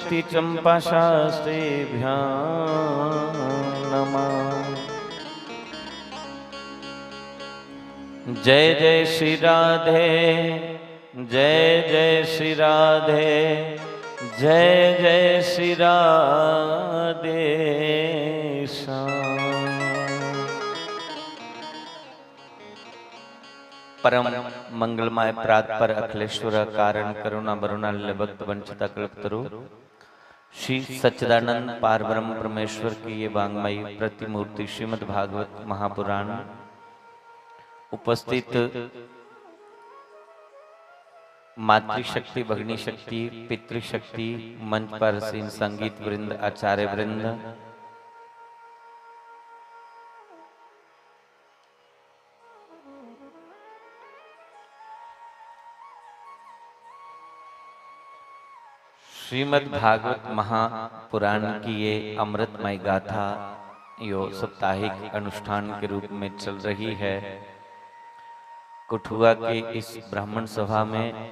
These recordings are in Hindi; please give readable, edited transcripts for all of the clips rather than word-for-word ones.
शक्ति चंपा शास्त्रेभ्यां नमः। जय जय श्री राधे, जय जय श्री राधे, जय जय श्री राधे श्याम। परम मंगलमय प्रात पर अखिलेश्वर कारण करुणा वरुणा भक्त वंचिता कल्पतरु श्री सच्चिदानंद पारब्रह्म परमेश्वर की ये वांगमयी प्रतिमूर्ति श्रीमद् भागवत महापुराण उपस्थित मातृशक्ति, भगिनी शक्ति, पितृशक्ति, मंच पर सीन संगीत वृंद, आचार्य वृंद, श्रीमद् भागवत महापुराण की ये अमृतमय गाथा यो साप्ताहिक अनुष्ठान के रूप में चल रही है। कुठुआ के इस ब्राह्मण सभा में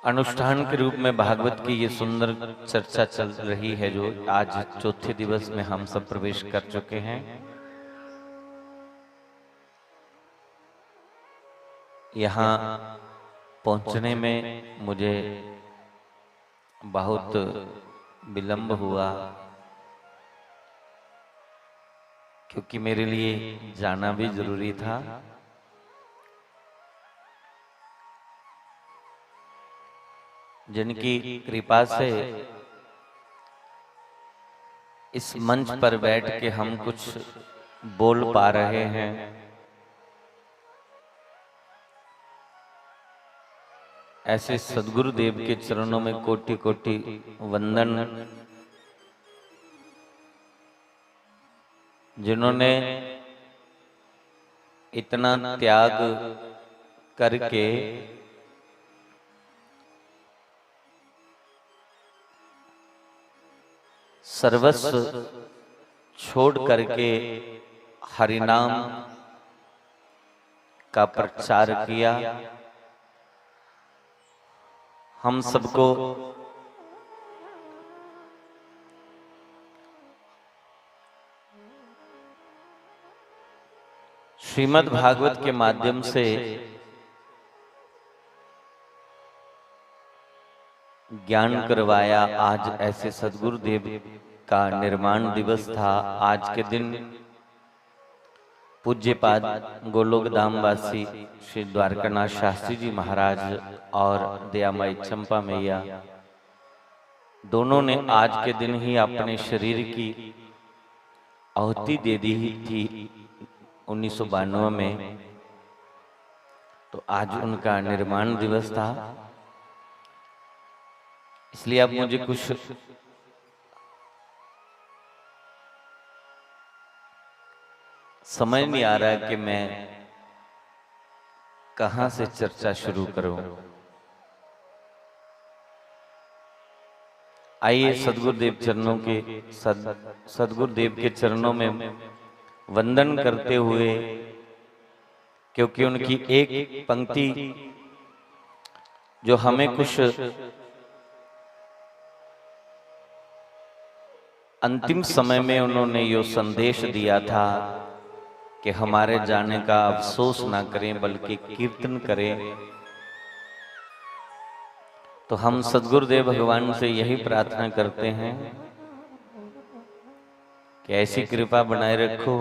अनुष्ठान के रूप में भागवत की ये सुंदर चर्चा चल रही है, जो आज चौथे दिवस में हम सब प्रवेश कर चुके हैं। यहाँ पहुंचने में मुझे बहुत विलंब हुआ, क्योंकि मेरे लिए जाना भी जरूरी था। जिनकी कृपा से इस मंच पर बैठ के हम कुछ बोल पा रहे हैं, ऐसे सद्गुरु देव के चरणों में कोटि कोटि वंदन, जिन्होंने इतना त्याग करके सर्वस्व छोड़ करके हरिनाम का प्रचार किया। हम सबको श्रीमद् भागवत के माध्यम से ज्ञान करवाया। आज ऐसे सद्गुरु देव का निर्माण दिवस था। आज के दिन पूज्यपाद गोलोक धामवासी श्री द्वारकानाथ शास्त्री जी महाराज और दयामयी चंपा मैया दोनों ने आज के दिन ही अपने शरीर की आहुति दे दी थी 1992 में। तो आज उनका निर्माण दिवस था, इसलिए अब मुझे कुछ समझ नहीं आ रहा है कि मैं कहां से चर्चा शुरू करूं। आइए सद्गुरुदेव चरणों के सद्गुरुदेव के चरणों में वंदन करते हुए, क्योंकि उनकी एक पंक्ति जो हमें कुछ अंतिम समय में उन्होंने यो संदेश दिया था कि हमारे जाने का अफसोस ना करें बल्कि कीर्तन करें। तो हम सद्गुरुदेव भगवान से यही प्रार्थना करते हैं कि ऐसी कृपा बनाए रखो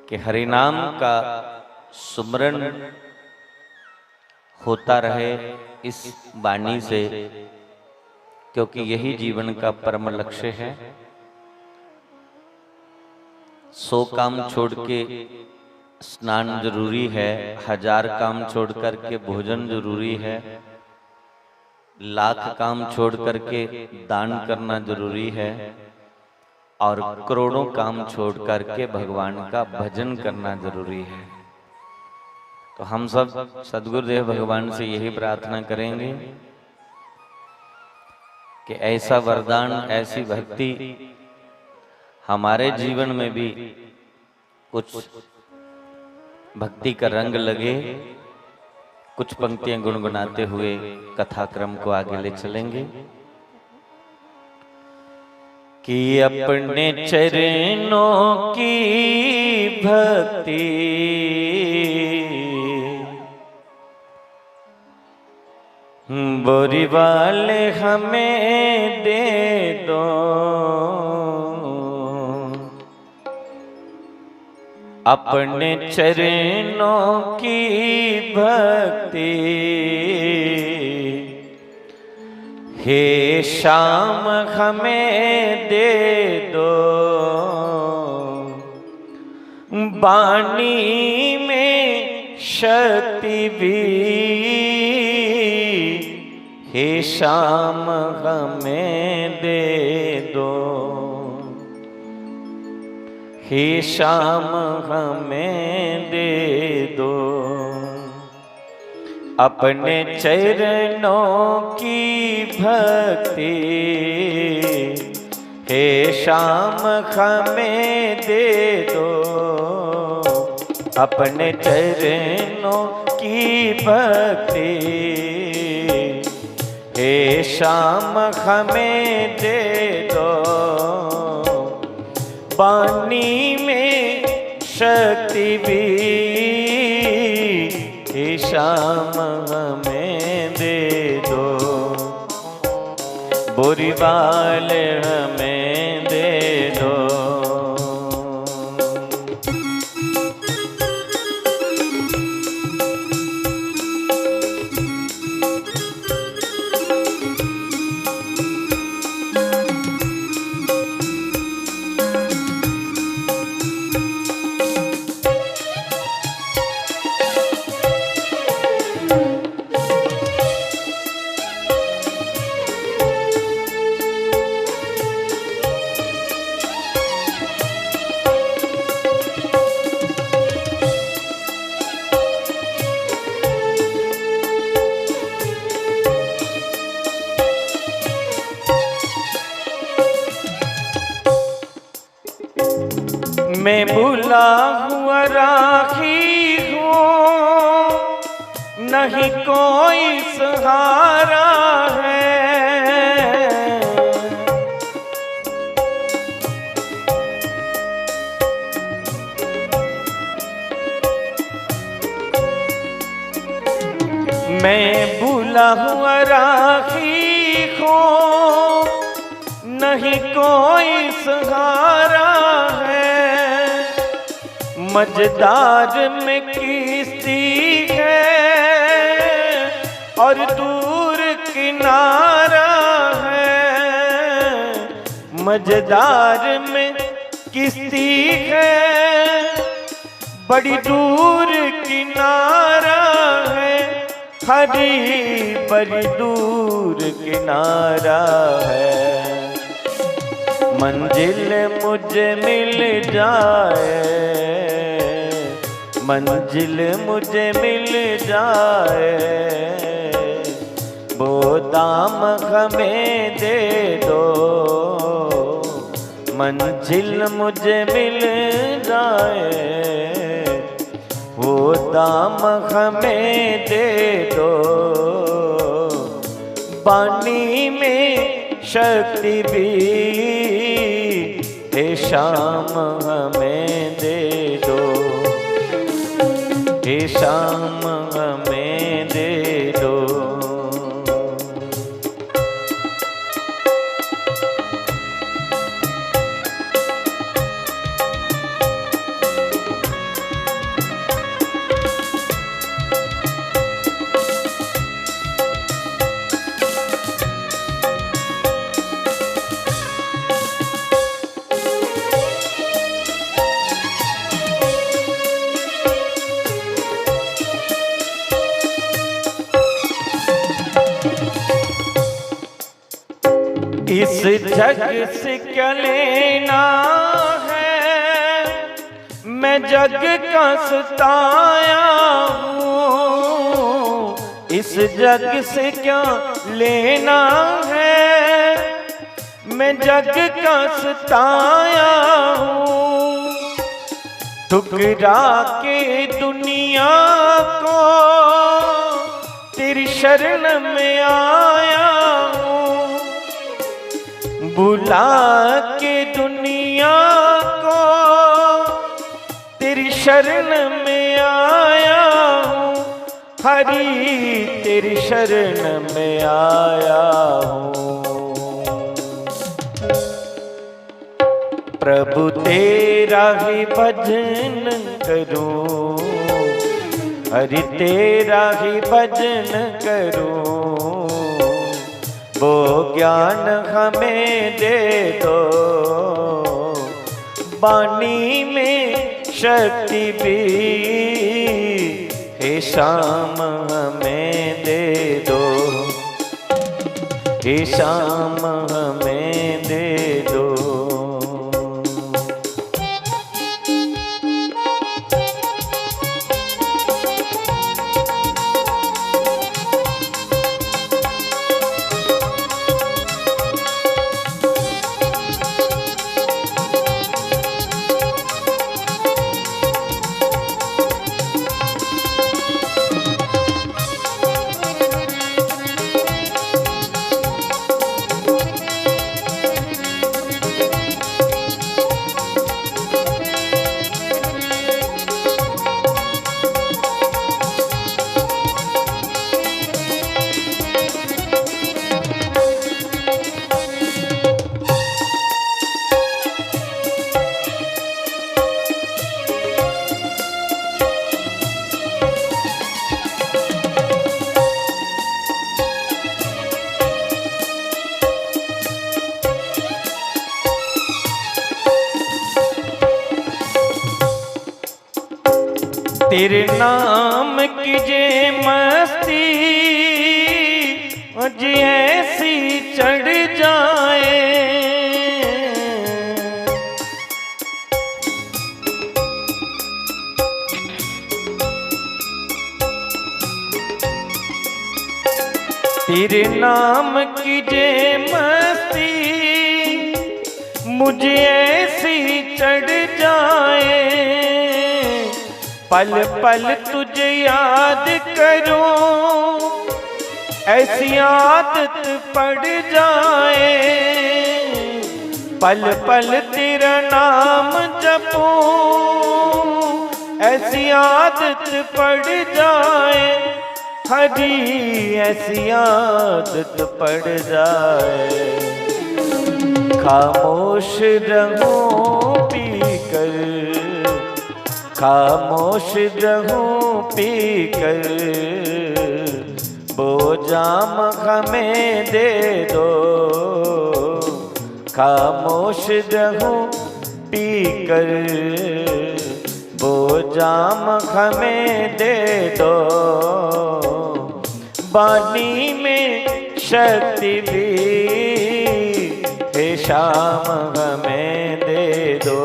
कि हरिनाम का सुमरन होता रहे इस वाणी से, क्योंकि यही जीवन का परम लक्ष्य है। 100 काम छोड़ के स्नान जरूरी है, 1000 काम छोड़ करके भोजन जरूरी है, 1,00,000 काम छोड़ करके दान करना जरूरी है, और करोड़ों काम छोड़ करके भगवान का भजन करना जरूरी है। तो हम सब सद्गुरुदेव भगवान से यही प्रार्थना करेंगे कि ऐसा वरदान, ऐसी भक्ति हमारे जीवन में भी कुछ भक्ति का रंग लगे कुछ पंक्तियां गुनगुनाते हुए कथाक्रम को आगे ले चलेंगे। कि अपने चरणों की भक्ति बोरी वाले हमें दे दो, अपने चरणों की भक्ति हे श्याम हमें दे दो, वाणी में शक्ति भी हे श्याम हमें दे दो, हे श्याम हमें दे दो, अपने चरणों की भक्ति हे श्याम हमें दे दो, अपने चरणों की भक्ति हे श्याम हमें दे दो, वाणी में शक्ति भी हे श्याम हमें दे दो, बोरी वाले हमें दे दो। मैं भूला हुआ राखी हूँ, नहीं कोई सहारा है, मैं भूला हुआ राखी हूँ, नहीं कोई सहारा है, मझधार में किश्ती है और दूर किनारा है, मझधार में किश्ती है बड़ी दूर किनारा है, हरी बड़ी दूर किनारा है, मंजिल मुझे मिल जाए, मंजिल मुझे मिल जाए, वो दाम हमें दे दो, मंजिल मुझे मिल जाए, वो दाम हमें दे दो, वाणी में शक्ति भी हे श्याम हमें दे दो, हे श्याम हमें दे दो। इस जग से क्या लेना है, मैं जग का सताया हूँ, इस जग से क्या लेना है, मैं जग का सताया हूँ, ठुकरा के दुनिया को तेरी शरण में आया हूँ, बुला के दुनिया को तेरी शरण में आया हूँ, हरि तेरी शरण में आया हूँ। प्रभु तेरा ही भजन करूं, हरि तेरा ही भजन करूं, वो ज्ञान हमें दे दो, वाणी में शक्ति भी हे श्याम हमें दे दो, हे श्याम हमें दे दो। तेरे नाम की जे मस्ती मुझ ऐसी चढ़ जाए, तेरे नाम की जे मस्ती मुझे ऐसी चढ़ जाए, पल पल तुझे याद करूं ऐसी आदत पड़ जाए, पल पल तेरा नाम जपूं ऐसी आदत पड़ जाए, हरी ऐसी आदत पड़ जाए। खामोश रहूं पीकर, खामोश रहूं पीकर, वो जाम हमें दे दो, खामोश रहूं पीकर, वो जाम हमें दे दो, वाणी में शक्ति भी हे श्याम हमें दे दो,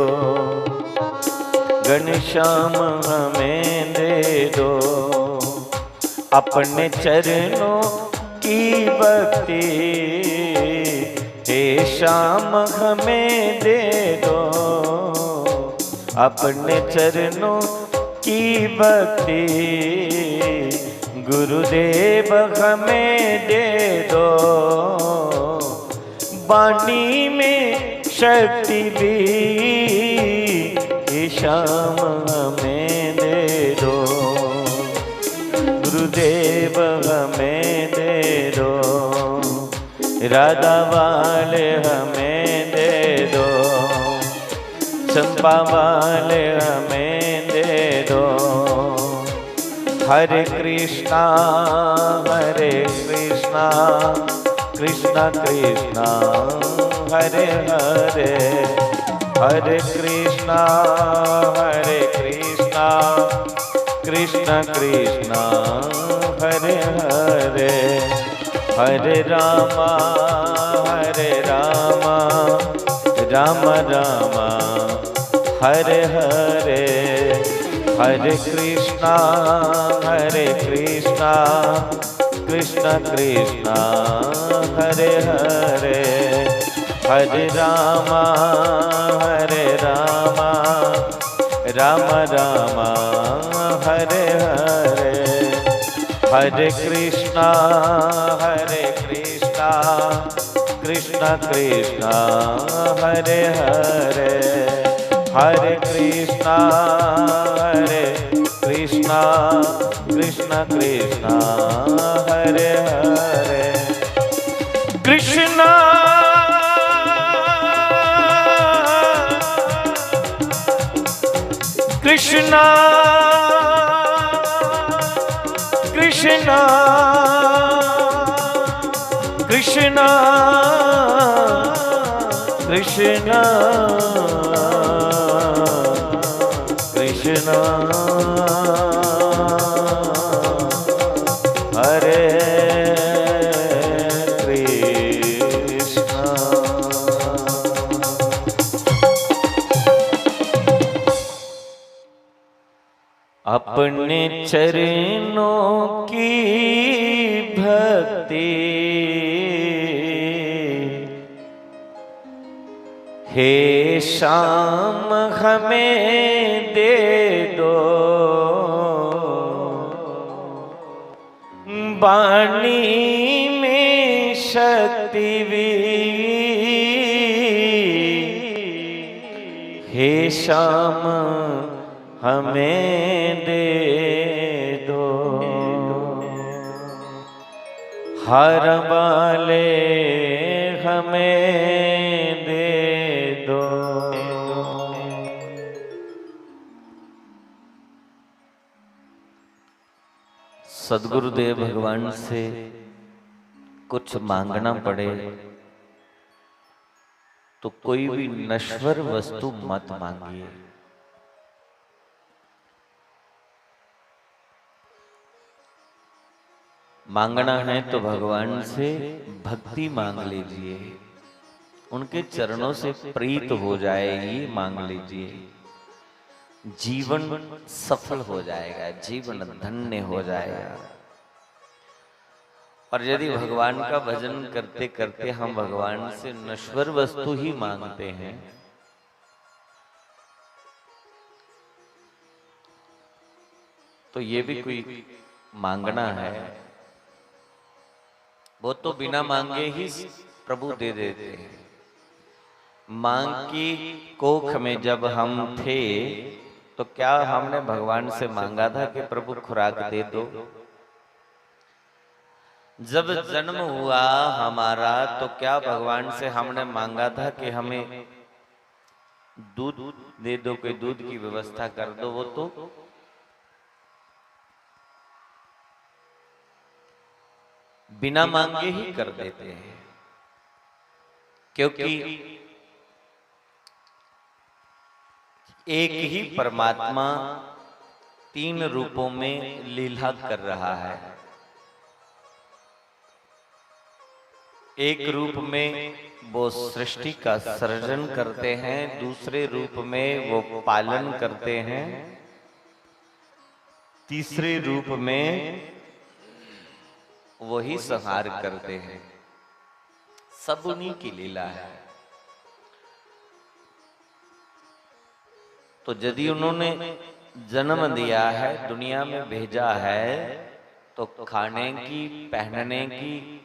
घनश्याम हमें दे दो, अपने चरणों की भक्ति हे श्याम हमें दे दो, अपने चरणों की भक्ति गुरुदेव हमें दे दो, वाणी में शक्ति भी हे श्याम हमें दे दो, गुरुदेव हमें दे दो, राधा वाले हमें दे दो, चंपा वाले हमें दे दो, हरे कृष्णा कृष्णा कृष्णा हरे हरे, हरे कृष्णा कृष्णा कृष्णा हरे हरे, हरे रामा राम रामा हरे हरे, हरे कृष्णा कृष्णा कृष्णा हरे हरे, हरे रामा राम रामा हरे हरे, हरे कृष्णा कृष्ण कृष्ण हरे हरे, हरे कृष्णा कृष्ण कृष्ण हरे हरे। कृष्णा कृष्णा कृष्णा कृष्णा कृष्णा कृष्णा हरे कृष्णा। अपने चरणों की भक्ति हे श्याम हमें दे दो, वाणी में शक्ति भी हे श्याम हमें दे दो, हर वाले हमें दे दो। सद्गुरुदेव भगवान से कुछ मांगना पड़े तो कोई भी नश्वर वस्तु मत मांगिए। मांगना है तो भगवान से भक्ति मांग लीजिए, उनके चरणों से प्रीत हो जाए, ये मांग लीजिए। जीवन सफल हो जाएगा, जीवन धन्य हो जाएगा। और यदि भगवान का भजन करते करते हम भगवान से नश्वर वस्तु ही मांगते हैं तो ये भी कोई मांगना है? वो तो बिना मांगे ही प्रभु दे देते हैं। मांग की कोख में जब हम थे तो क्या हमने भगवान से मांगा था कि प्रभु खुराक दे दो? जब जन्म हुआ हमारा तो क्या भगवान से हमने मांगा था कि हमें दूध दे दो, कोई दूध की व्यवस्था कर दो? वो तो बिना मांगे ही कर देते हैं, क्योंकि एक ही परमात्मा तीन रूपों में लीला कर रहा है। एक रूप में वो सृष्टि का सृजन करते हैं, दूसरे रूप में वो पालन करते हैं, तीसरे रूप में वही संहार करते हैं। सब उन्हीं की लीला है। तो यदि उन्होंने जन्म दिया है, दुनिया में भेजा है, तो खाने की, पहनने की,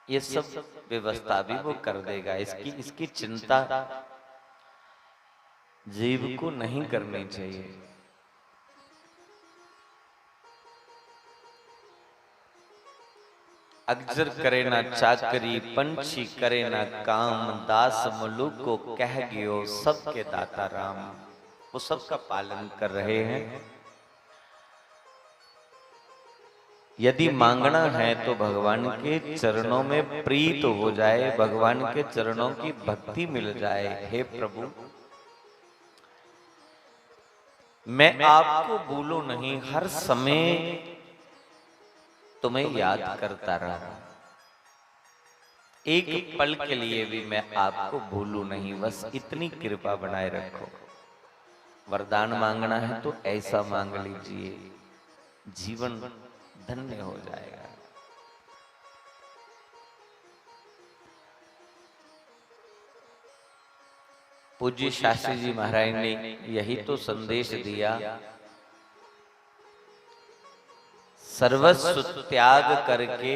ये सब व्यवस्था भी वो कर देगा। इसकी चिंता जीव को नहीं करनी चाहिए। अग्जर करे ना चाकरी, पंछी करे ना काम, दास मुलुक को कह गयो सबके दाता राम। वो सबका पालन कर रहे हैं। यदि मांगना है तो भगवान के चरणों में प्रीत हो जाए, भगवान के चरणों की भक्ति मिल जाए। हे प्रभु, मैं आपको भूलूं नहीं, हर समय तुम्हें याद करता रहा। एक पल के लिए भी मैं आपको भूलूं नहीं, बस इतनी कृपा बनाए रखो। वरदान मांगना है तो ऐसा मांग लीजिए, जीवन धन्य हो जाएगा। पूज्य शास्त्री जी महाराज ने यही तो संदेश दिया। सर्वस्व त्याग करके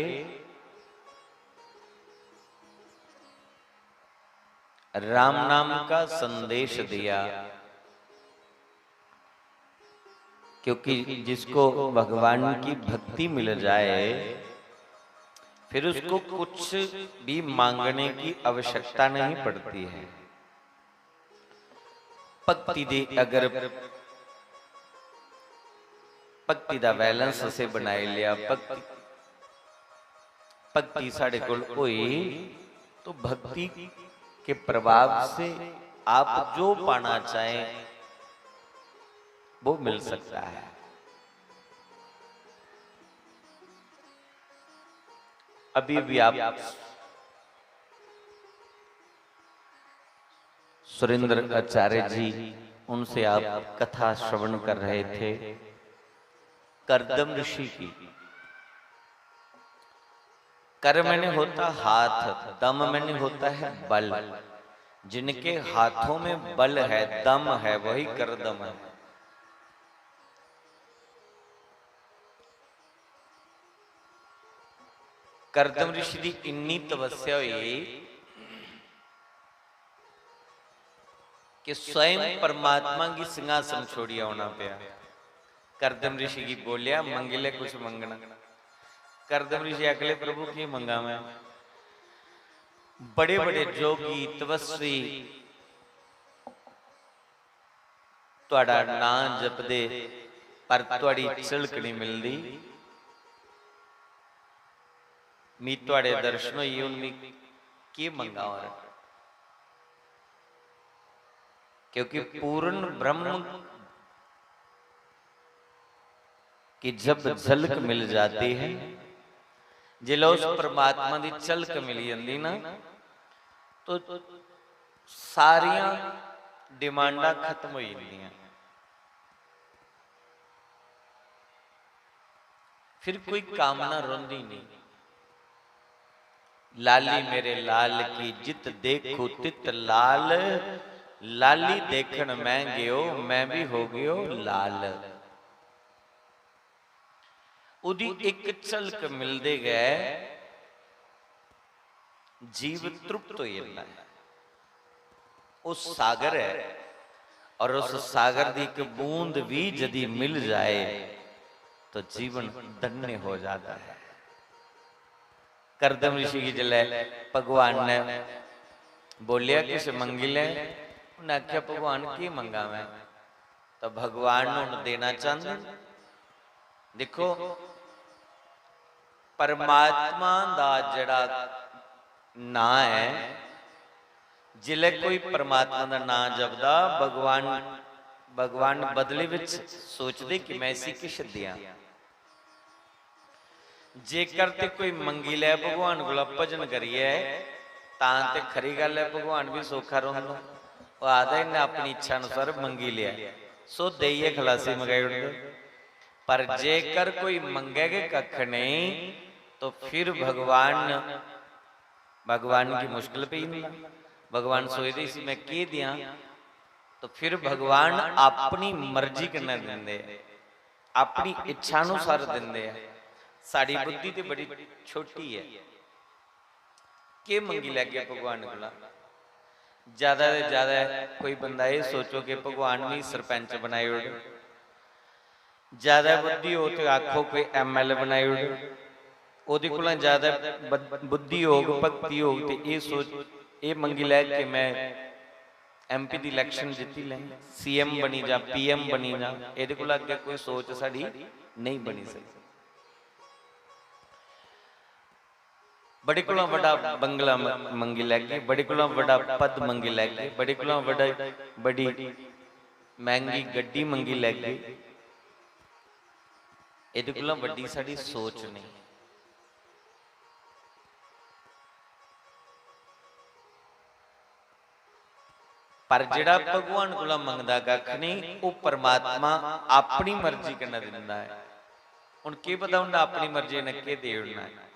राम नाम का संदेश दिया। क्योंकि जिसको भगवान की भक्ति मिल जाए फिर उसको कुछ भी मांगने की आवश्यकता नहीं पड़ती है। भक्ति दे अगर भक्ति दा बैलेंस असे बनाए लिया, भक्ति साढ़े कोल होई तो भक्ति के प्रभाव से आप जो पाना चाहें वो मिल सकता है। अभी भी आप सुरेंद्र आचार्य जी, उनसे आप कथा श्रवण कर रहे थे करदम ऋषि की। कर मैंने होता हाथ, दम मैंने होता है बल। जिनके हाथों में बल है, दम है, वही करदम है। करदम ऋषि की इन्नी तपस्या हुई कि स्वयं परमात्मा की सिंहासन छोड़िया होना पाया। करदम ऋषि की बोलिया मंगिले कुछ मंगना। करदम ऋषि अगले प्रभु की मंगा मैं। बड़े बड़े जोगी तपस्वी तुहाड़ा नाम जपदे पर तुहाड़ी झलक नहीं मिलती। मी तुहाड़े दर्शन होई उनमें की मंगा और क्योंकि पूर्ण ब्रह्म की जब झलक मिल जाती है, जिला उस परमात्मा की झलक मिल जाती ना, तो सारिया डिमांडा खत्म हो जाती। फिर कोई कामना रोंदी नहीं। लाली मेरे लाल की जित देखो तित लाल, लाली देखण मैं गयो मैं भी हो गयो लाल। उदी एक झलक मिलदे गए जीव तृप्त हो जाता है। उस सागर है और उस सागर की एक बूंद भी यदि मिल जाए तो जीवन धन्य हो जाता है। करदम ऋषि की जले भगवान ने बोलिया किस मंगी ले, उन्हें आख्या भगवान की मंगा मैं, तो भगवान ने देना चाहते। देखो परमात्मा दा जड़ा ना है, जिले कोई परमात्मा दा ना जपदा भगवान बदले विच सोचदे कि मैं इसी किश दिया। जेकर ते कोई मंगी लै भगवान को भजन करिए तां ते खरी गल है, भगवान भी सौखा रोंदा। वो आदा इन्हें अपनी इच्छा अनुसार मंगी लिया सो देइए खलासी मंगाई उड़दे। पर जेकर कोई मंगेगे कख नहीं तो फिर भगवान की मुश्किल पे ही। भगवान सोचते इसी मैं की दिया, तो फिर भगवान अपनी मर्जी करने देंदे, अपनी इच्छा अनुसार देंदे। साड़ी बुद्धि तो बड़ी छोटी है कि मंगी लैगे भगवान को। ज्यादा से ज्यादा कोई बंदा ये सोचो कि भगवान भी सरपंच बनाए उड़, ज्यादा बुद्धि हो तो आखो कोई MLA बनाए उड़, ओदे कोल ज्यादा बुद्धि होग भक्ति होग तो ये सोच ये मंगी लै कि मैं MP की इलैक्शन जीती लें, CM बनी जा PM बनी जा। ये कोल अगे कोई सोच साड़ी नहीं बनी सकती। बड़े को बड़ा बंगला मंगी लैगे, बड़े को बड़ा पद मंगी लैगे, बड़े को बड़ी महंगी गड्डी मंगी लैगे। ये को बड़ी साड़ी सोच नहीं। पर जिहड़ा भगवान को मंगदा कख नहीं, वो परमात्मा अपनी मर्जी करना दिंदा है। हुण की पता उन्हें अपनी मर्जी ने के दे उड़ना है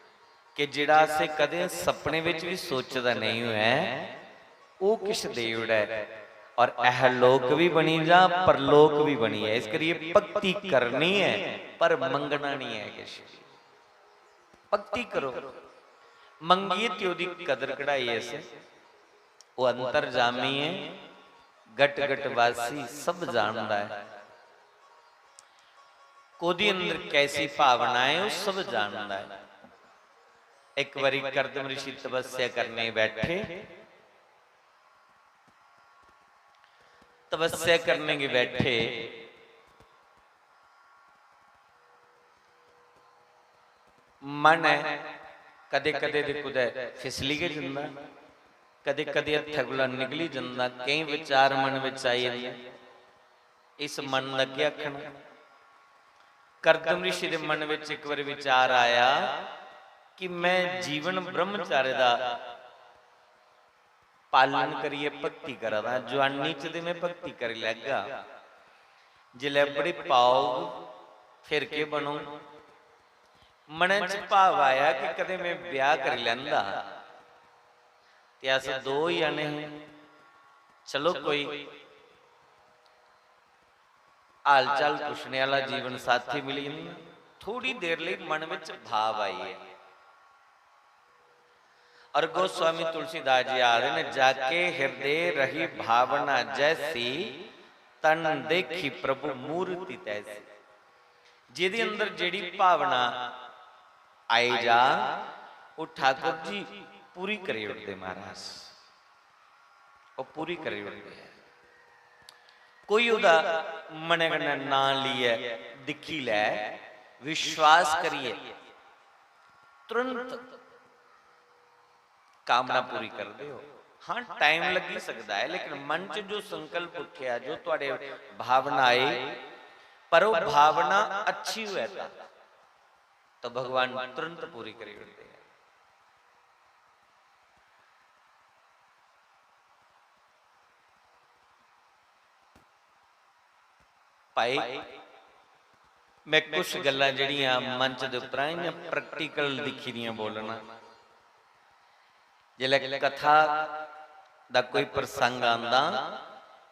कि जिहड़ा असे कदे सपने विच भी सोचदा नहीं है वो किश दे उड़ा है। और अहलोक भी बनी जा परलोक भी बनी है। इस करिए भक्ति करनी है पर मंगना नहीं है किश। भक्ति करो, मंगिए ते ओदी कदर कढ़ाई ऐसे। वो अंतरजामी है, गट गट वासी सब जानता है। कोदी अंदर कैसी भावना है वो सब जानता है। एक बारी करदम ऋषि तपस्या करने बैठे, तपस्या करने के बैठे मन है कदे कदे दे कुदै फिसली के जंदा, कदे कदे हत्था कोला निकली जंदा, कई विचार मन विच आई जांदे। इस मन दा क्या आखना। करदम ऋषि दे मन विच एक बार विचार आया कि मैं जीवन ब्रह्मचार्य दा पालन करिए भक्ति करा दा। जवानी च मैं भक्ति कर लैगा, जिले बड़ी पाओ फिर के बनो। मन च भाव आया कि कदे मैं ब्याह कर लैंदा ते अस दो ही आने हैं, चलो कोई हाल चाल पुछने वाला जीवन साथी मिली नहीं। थोड़ी देर लिए मन में भाव आई है। और गोस्वामी तुलसीदास जी आ रहे ने, जाके हृदय रही भावना जैसी, तन देखी प्रभु मूर्ति तैसी। जिहदे अंदर जेड़ी भावना आई जा वो ठाकुर जी पूरी करे उठते महाराज, वो पूरी करे उठते हैं। कोई उदा मने कन्नै ना लिया दिखी लै, विश्वास करिए तुरंत कामना पूरी कर दे हो। हाँ टाइम लगी सकता है, लेकिन मन च जो संकल्प उठिया, जो तुहाडे भावना आई, पर वो भावना अच्छी हुए तो भगवान तुरंत पूरी करी उठते हैं। भाई मैं कुछ गल्लां जिहड़ियां मंच दे उपर आईयां प्रैक्टिकल दिखी दियां बोलना। जिले कथा दा कोई प्रसंग आंदा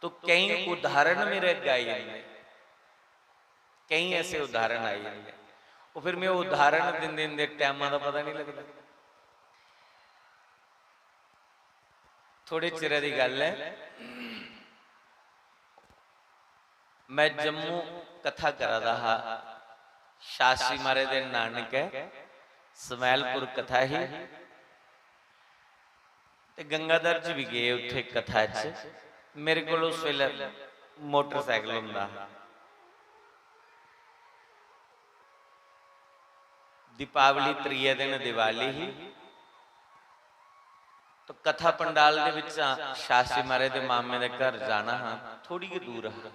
तो कई उदाहरण मेरे अगे आई जांदे, कई ऐसे उदाहरण आई जांदे। वो फिर मैं उदाहरण दिंदे दिंदे टाइमां दा पता नहीं लगदा। थोड़े चिर दी गल है, मैं जम्मू कथा करा रहा, शास्त्री महाराज दे नानक है, समैलपुर कथा ही ते गंगाधर जी भी गए उत्थे कथा च। मेरे को उस वेले मोटरसाइकिल हुंदा, दीपावली त्रीए दिन दिवाली ही, तो कथा पंडाल दे विच शास्त्री महाराज दे मामे दे घर जाना हाँ, थोड़ी ही दूर है।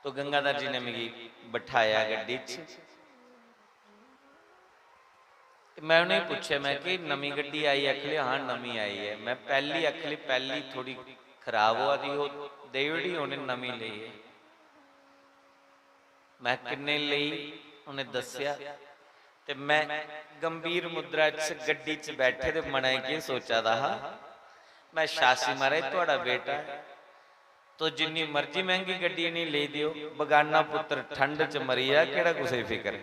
तो गंगाधर जी ने मिगी बिठाया गड्डी च, मैं उन्हें पूछे, मैं कि नवी गड्डी आई? आखले हाँ नवी आई है। मैं पहली आखली पहली थोड़ी खराब हुआ थी, वो देवड़ी उन्हें नवी ली है। मैं किन्ने ली उन्हें दसिया, ते मैं गंभीर मुद्रा च गड्डी च बैठे ते मना के सोचा रहा, मैं शास्त्री महाराज तुहाडा बेटा है, तो जिन्नी मर्जी महंगी गड्डी नहीं ले दियो, बगाना पुत्र ठंड च मरिया, केड़ा कुछ फिक्र।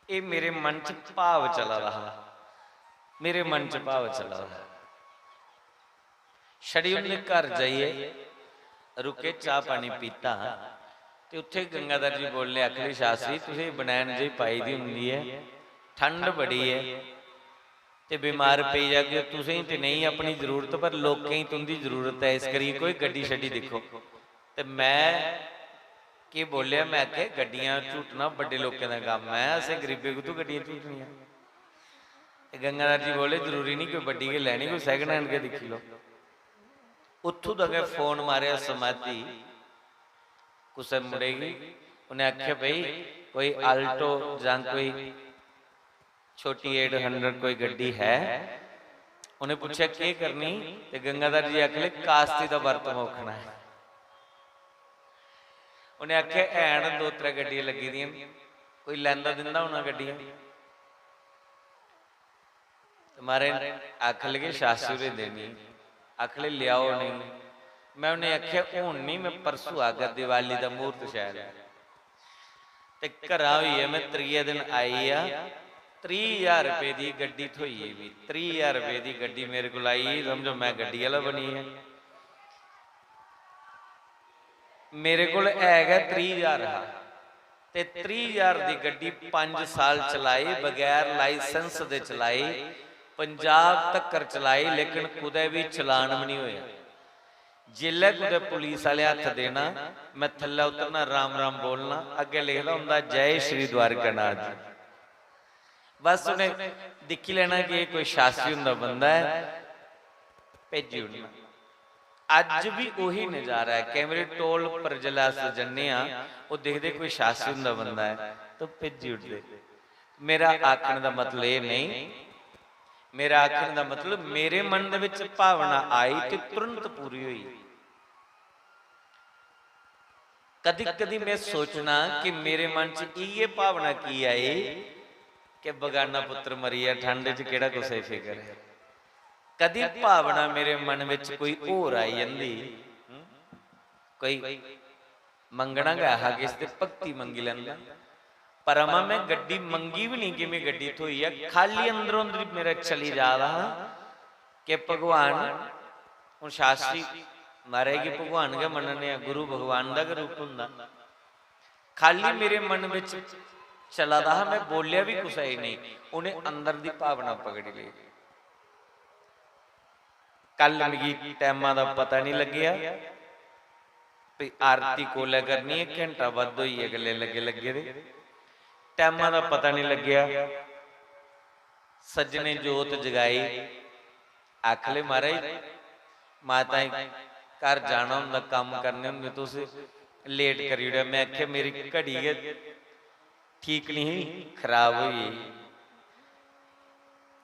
ये मेरे मन च भाव चला रहा, मेरे मन च भाव चला रहा। छड़ी उन्हें घर जाइए, रुके चाह पानी पीता, तो उत्थे गंगाधर जी बोलने, आखिरी शास्त्री तुसीं बनैन जी पाई दी हुंदी है, ठंड बड़ी है ते बीमार पे जागे, तुसीं ते नहीं अपनी जरूरत पर लोकें तुंदी जरूरत है, इस करिए कोई गड्डी छड्डी दिखो। ते मैं की बोलिया, मैं आखे गड्डियां झूठना बड़े लोगों का काम है, असें गरीबे को तू गड्डियां झूठनियां। गंगाधर जी बोले जरूरी नहीं कोई बड्डी के लैनी, कोई सैकंड हैंड के दिखी लो। उतों तक फोन मारिया समाधि कुछ मुड़ेगी, उन्हें आख्या भाई कोई आल्टो या कोई छोटी 800 कोई गड्डी है? उन्हें पूछा क्या करनी? ते गंगाधर जी आखले कास्ती का वर्त मोखना है। उन्हें आख्या हैन 2-3 गड्डियां लगी दियां, कोई लैंदा दिंदा होना गड्डियां। मारे आख लगे शास्त्री देनी, आखले लियाओ नहीं। मैं उन्हें आख्या हूँ नहीं, मैं परसों आ गया, दिवाली का मुहूर्त शायद ते घरा हुई है, मैं 3 दिन आई आ, 30,000 रुपए की गड्डी थोई है भी, 30,000 रुपए की गड्डी मेरे को आई, समझो मैं गड्डी वाला बनी है। मेरे को है 30,000 ते 30,000 की गड्डी 5 साल चलाई बगैर लाइसेंस दे चलाई, पंजाब तक चलाई, लेकिन कुदै भी चलान भी नहीं होया। जिले कुदै पुलिस वाले हथ देना, मैं थल्ले उतरना, राम राम बोलना, अगे लिखदा हुंदा जय श्री द्वारकानाथ जी। बस उन्हें दिखी लेना कि कोई शास्त्री हुंदा बंदा है, भेजी उड़ना। अज भी उही नजारा है, कैमरे टोल पर जला जन्ने वो देखते कोई शास्त्री हुंदा बंदा है तो भेजी उठते। मेरा आखण का मतलब ये नहीं, मेरा आखण का मतलब मेरे मन दे विच भावना आई तो तुरंत पूरी हुई। कदी कदी मैं सोचना कि मेरे मन च ये भावना की आई कि बगाना पुत्र मरिया, ठंड च केड़ा कुछ फिकर है। कदी भावना मेरे मन में कोई होर आई जाती, कोई मंगना गया किसी भक्ति मंगी लेंदा, पर अमा मैं गड्डी मंगी भी नहीं, किवें गड्डी थोई है, खाली अंदरों अंदर मेरा चली जा रहा कि भगवान हुण शास्त्री मारे कि भगवान का मनने, गुरु भगवान का रूप हुंदा। खाली मेरे मन में चला रहा, मैं बोलिया भी कुछ ही नहीं, उन्हें अंदर की भावना पकड़ ली। कल मिगी टाइमां दा पता नहीं लग्या, आरती कोले करनी है, घंटा वध होई है, गले लगे लगे दे, टाइमां दा पता नहीं लग्या। सज्जने जोत जगाई, आख ले महाराज माता घर जाना हुंदा, काम करने हुंदे, तुसीं लेट करी ओड़िया। मैं आख्या मेरी घड़ी ठीक नहीं, खराब हुई।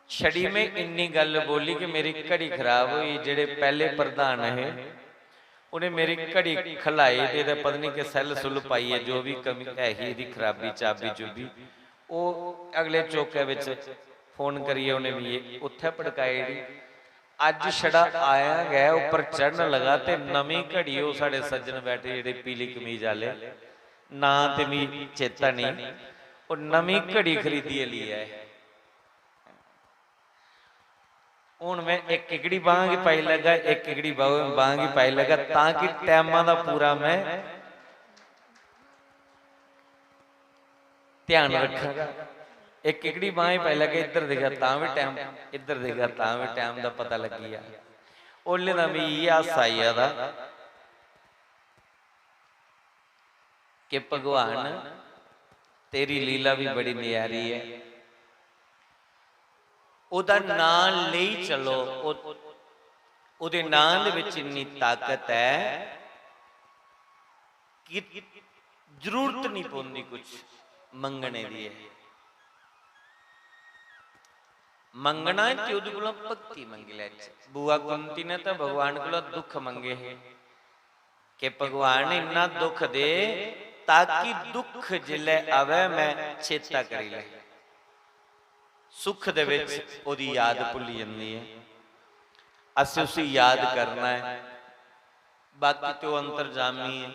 छड़ी में इन्नी गल बोली कि मेरी घड़ी खराब हुई। जेड़े पहले प्रधान है उन्हें मेरी घड़ी खलाई, पता नहीं कि सैल सुल पाई है, जो भी कमी है ही खराबी चाबी चुबी, वो अगले चौके विच फोन करिए उन्हें भी उत्थे भड़काई। अज छड़ा आया गया उपर चढ़न लगा तो नवी घड़ी वो साढ़े सज्जन बैठे जेडे पीली कमीज वाले, ना तो मी चेता नहीं, वो नवी घड़ी खरीदी ली है। हुण मैं एक इकड़ी बांह की पाई लगा, एक इकड़ी बांह की पाई लगा, ताकि टाइमां दा पूरा मैं ध्यान रखा। एक इकड़ी बांह ही पाई लगा, इधर देखा तां भी टाइम, इधर देखा तां भी टाइम दा पता लग गया। ओले दा भी ये हासा आई दा कि भगवान तेरी लीला भी बड़ी न्यारी है। ओदा नाम ले चलो, ओदे नाम दे विच इन्नी ताकत है कि जरूरत नहीं पौंदी कुछ मंगने दी है। मंगना ते ओदे कोलों भक्ति मंगी लै। बुआ कुंती ने तो भगवान कोलों दुख मंगे है कि भगवान इन्ना दुख दे ताकि दुख जिले आवे मैं चेता करी ले। सुख दे विच ओदी याद भुली जाती है, असीं उसी याद करना है, बाकी तो अंतरजामी है,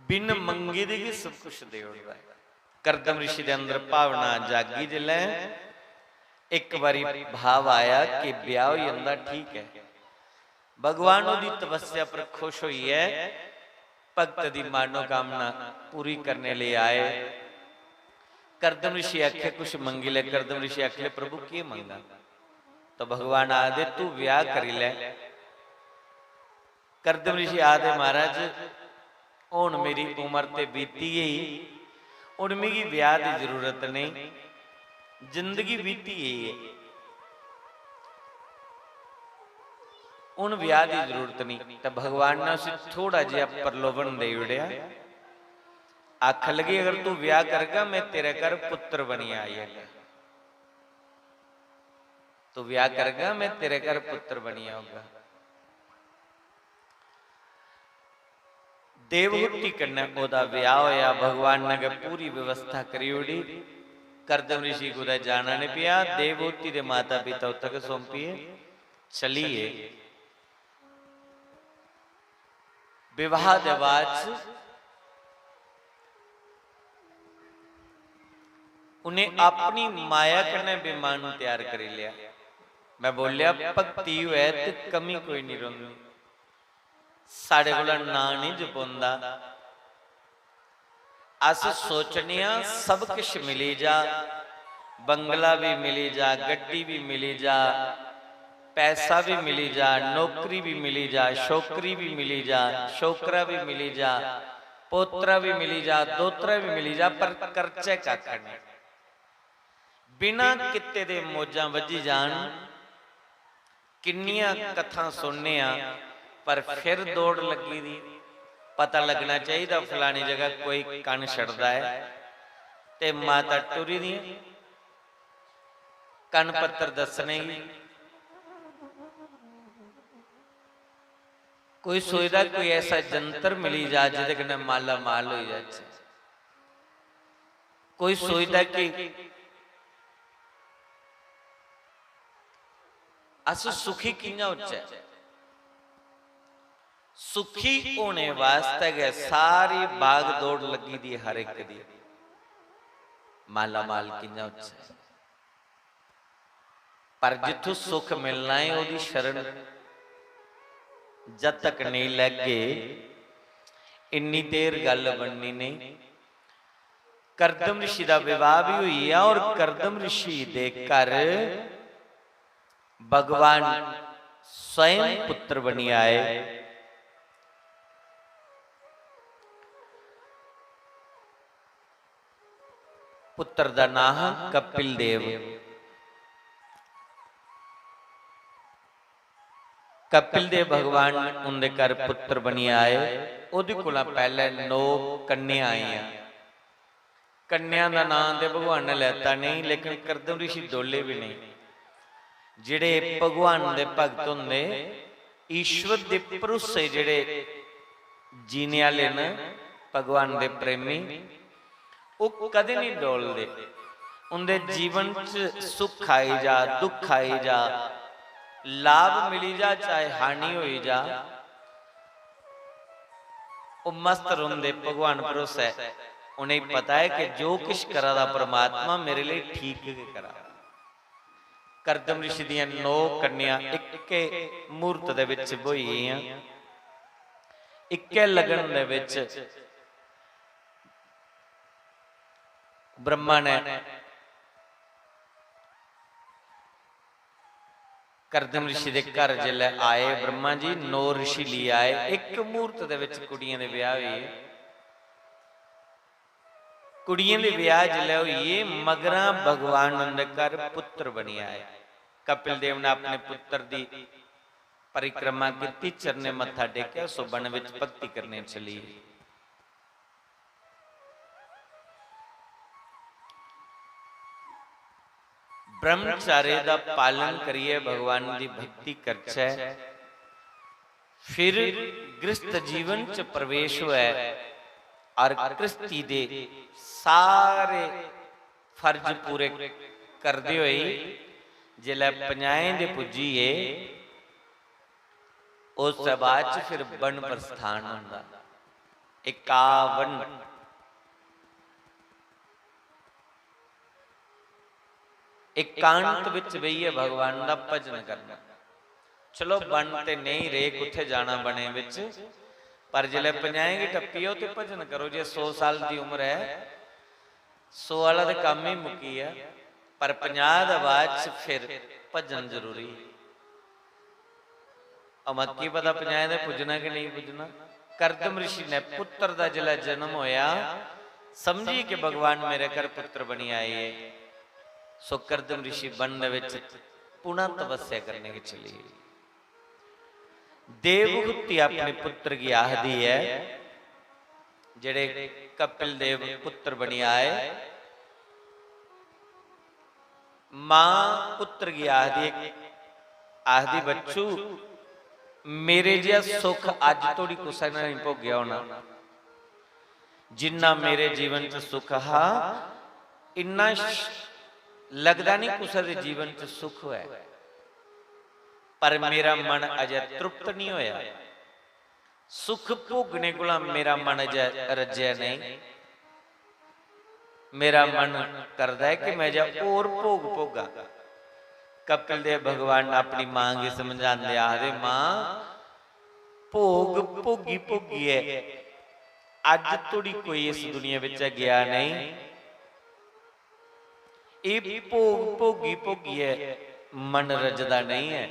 बिन मंगे दे सब कुछ दे उड़दा है। करदम ऋषि दे अंदर भावना जागी जिले एक बारी भाव आया कि ब्याह हो जांदा, ठीक है, भगवान ओदी तपस्या पर खुश हुई है, भगत दी मनोकामना पूरी करने लिए आए। करदम ऋषि आखे कुछ मंगी ले, करदम ऋषि आखे प्रभु की मंगा, तो भगवान आदे तू ब्याह करी ले। करदम ऋषि आदे महाराज हुण मेरी उम्र ते बीती गई, हुण मिगी ब्याह की जरूरत नहीं, जिंदगी बीती गई है, हुण ब्याह की जरूरत नहीं। तो भगवान ने उसे थोड़ा जिहा प्रलोभन दे उड़िया, आख लगी अगर तू ब्याह करगा मैं तेरे घर पुत्र बनी आएगा, तू ब्याह करगा मैं तेरे घर पुत्र बनी आऊंगा। देवहूति कन्नै ओदा ब्याह होया, भगवान ने पूरी व्यवस्था करी उड़ी। करदम ऋषि को जाना नहीं पिया, देवहूति दे माता पिता तक सौंपिए चलिए। विवाह दे बाद उन्हें अपनी माया कने विमान तैयार कर लिया। मैं बोलिया भक्ति है तो कमी कोई नहीं रोंदी, साढ़े कोला ना नहीं जपाउंदा। अस सोचने सब कुछ मिली जा, बंगला भी मिली जा, गड्डी भी मिली जा, पैसा भी मिली जा, नौकरी भी मिली जा, छोकरी भी मिली जा, छोकरा भी मिली जा, पोतरा भी मिली जा, दोतरा भी मिली जा, पर करचे कख नहीं। बिना किते दे मौजां वजी जान, किन्नियां कथा सुनने पर फिर दौड़ लगी दी। पता लगना चाहिए फलानी जगह कोई कन छड़दा है ते माता टुरी दी कन पत्तर दसने ही। कोई सोचदा कोई ऐसा जंतर मिली जा जिहदे कन्नै माला माल हो जाए। कोई सोचदा कि अस सुखी कियां होचे। सुखी होने वास्ते गए सारी भाग दौड़ लगी दी हर एक दी, माला माल कियां होचे। पर जिथों सुख मिलना है ओदी शरण जब तक नहीं लगे इन्नी देर गल बननी नहीं। करदम ऋषि का विवाह भी हुई है और करदम ऋषि दे घर भगवान स्वयं पुत्र बनी आए। पुत्र दा नाम कपिल देव। कपिल देव भगवान उनके घर पुत्र बनी आए। उहदे कोला पहले 9 कन्या आईयां। कन्या का नाम तो भगवान ने लेता नहीं, लेकिन करदम ऋषि डोले भी नहीं। जिहड़े भगवान दे भगत हुंदे, ईश्वर दे भरोसे जिहड़े जीने वाले ने, भगवान दे प्रेमी, वो कदे नहीं डोलदे। उनके जीवन च सुख आई जा, दुख आई जा, लाभ मिली जा चाहे हानि होई जा, वो मस्त रोंदे भगवान भरोसे। उन्हें पता है कि जो कुछ करा दा परमात्मा मेरे लिए ठीक करा। करदम ऋषि दियां 9 कन्या इक्के मूर्त दे विच बोईयां, इक्के लगन दे विच ब्रह्मा ने करदम ऋषि दे घर जिल्ले आए। ब्रह्मा जी 9 ऋषि लिए आए, एक मूर्त दे विच कुड़ियां दे विआह होए। कुड़ियां दे विआह जिल्ले होए मगरा भगवान उनके घर पुत्र बनी आए। कपिल देव ने अपने पुत्र दी परिक्रमा की, चरने मत्था टेकिया, सो वन विच भक्ति करने चली। ब्रह्मचार्य का पालन करिए, भगवान की भक्ति करछे, फिर गृहस्थ जीवन च प्रवेश हुआ और गृहस्थी दे सारे फर्ज पूरे करते हुए जिले 50 दे पुजीए उस बाद फिर वन प्रस्थान होंदा। 51 एकांत विच बहिए भगवान का भजन करना। चलो बन ते नहीं रहे, कुत्थे जाना बने विच, पर जिले 50 की टप्पी हो तो भजन करो। जे 100 साल की उम्र है, 100 वाला तो काम ही मुकी है, पर 50 दा बाद फिर भजन जरूरी। अमकी पता 50 दे पुजना कि नहीं पुजना। करदम ऋषि ने पुत्र का जिला जन्म होया, समझी कि भगवान मेरे घर पुत्र बनी आए है। सो करदम ऋषि वन विच पुनः तपस्या करने की चली। देवहूति अपने पुत्र की आखदी है, जेड़े कपिल देव पुत्र बनी आए। मां पुत्र की आखदी बच्चू मेरे जिहा सुख अज तोड़ी कुसा ने नहीं भोगया होना। जिन्ना मेरे जीवन च सुख हा, इन्ना लगता नहीं कुसा दे जीवन च सुख है। पर मेरा मन अजे तृप्त नहीं होया। सुख भोगने को मेरा मन रज्या नहीं, मेरा मन करता है कि मैं जा और भोग भोगा। कपिल देव भगवान अपनी मां की समझाते आखदे मां भोग भोगी भोगी है, अज थोड़ी कोई इस दुनिया विच गया नहीं, ये भोग भोगी भोगी है, मन रजदा नहीं है।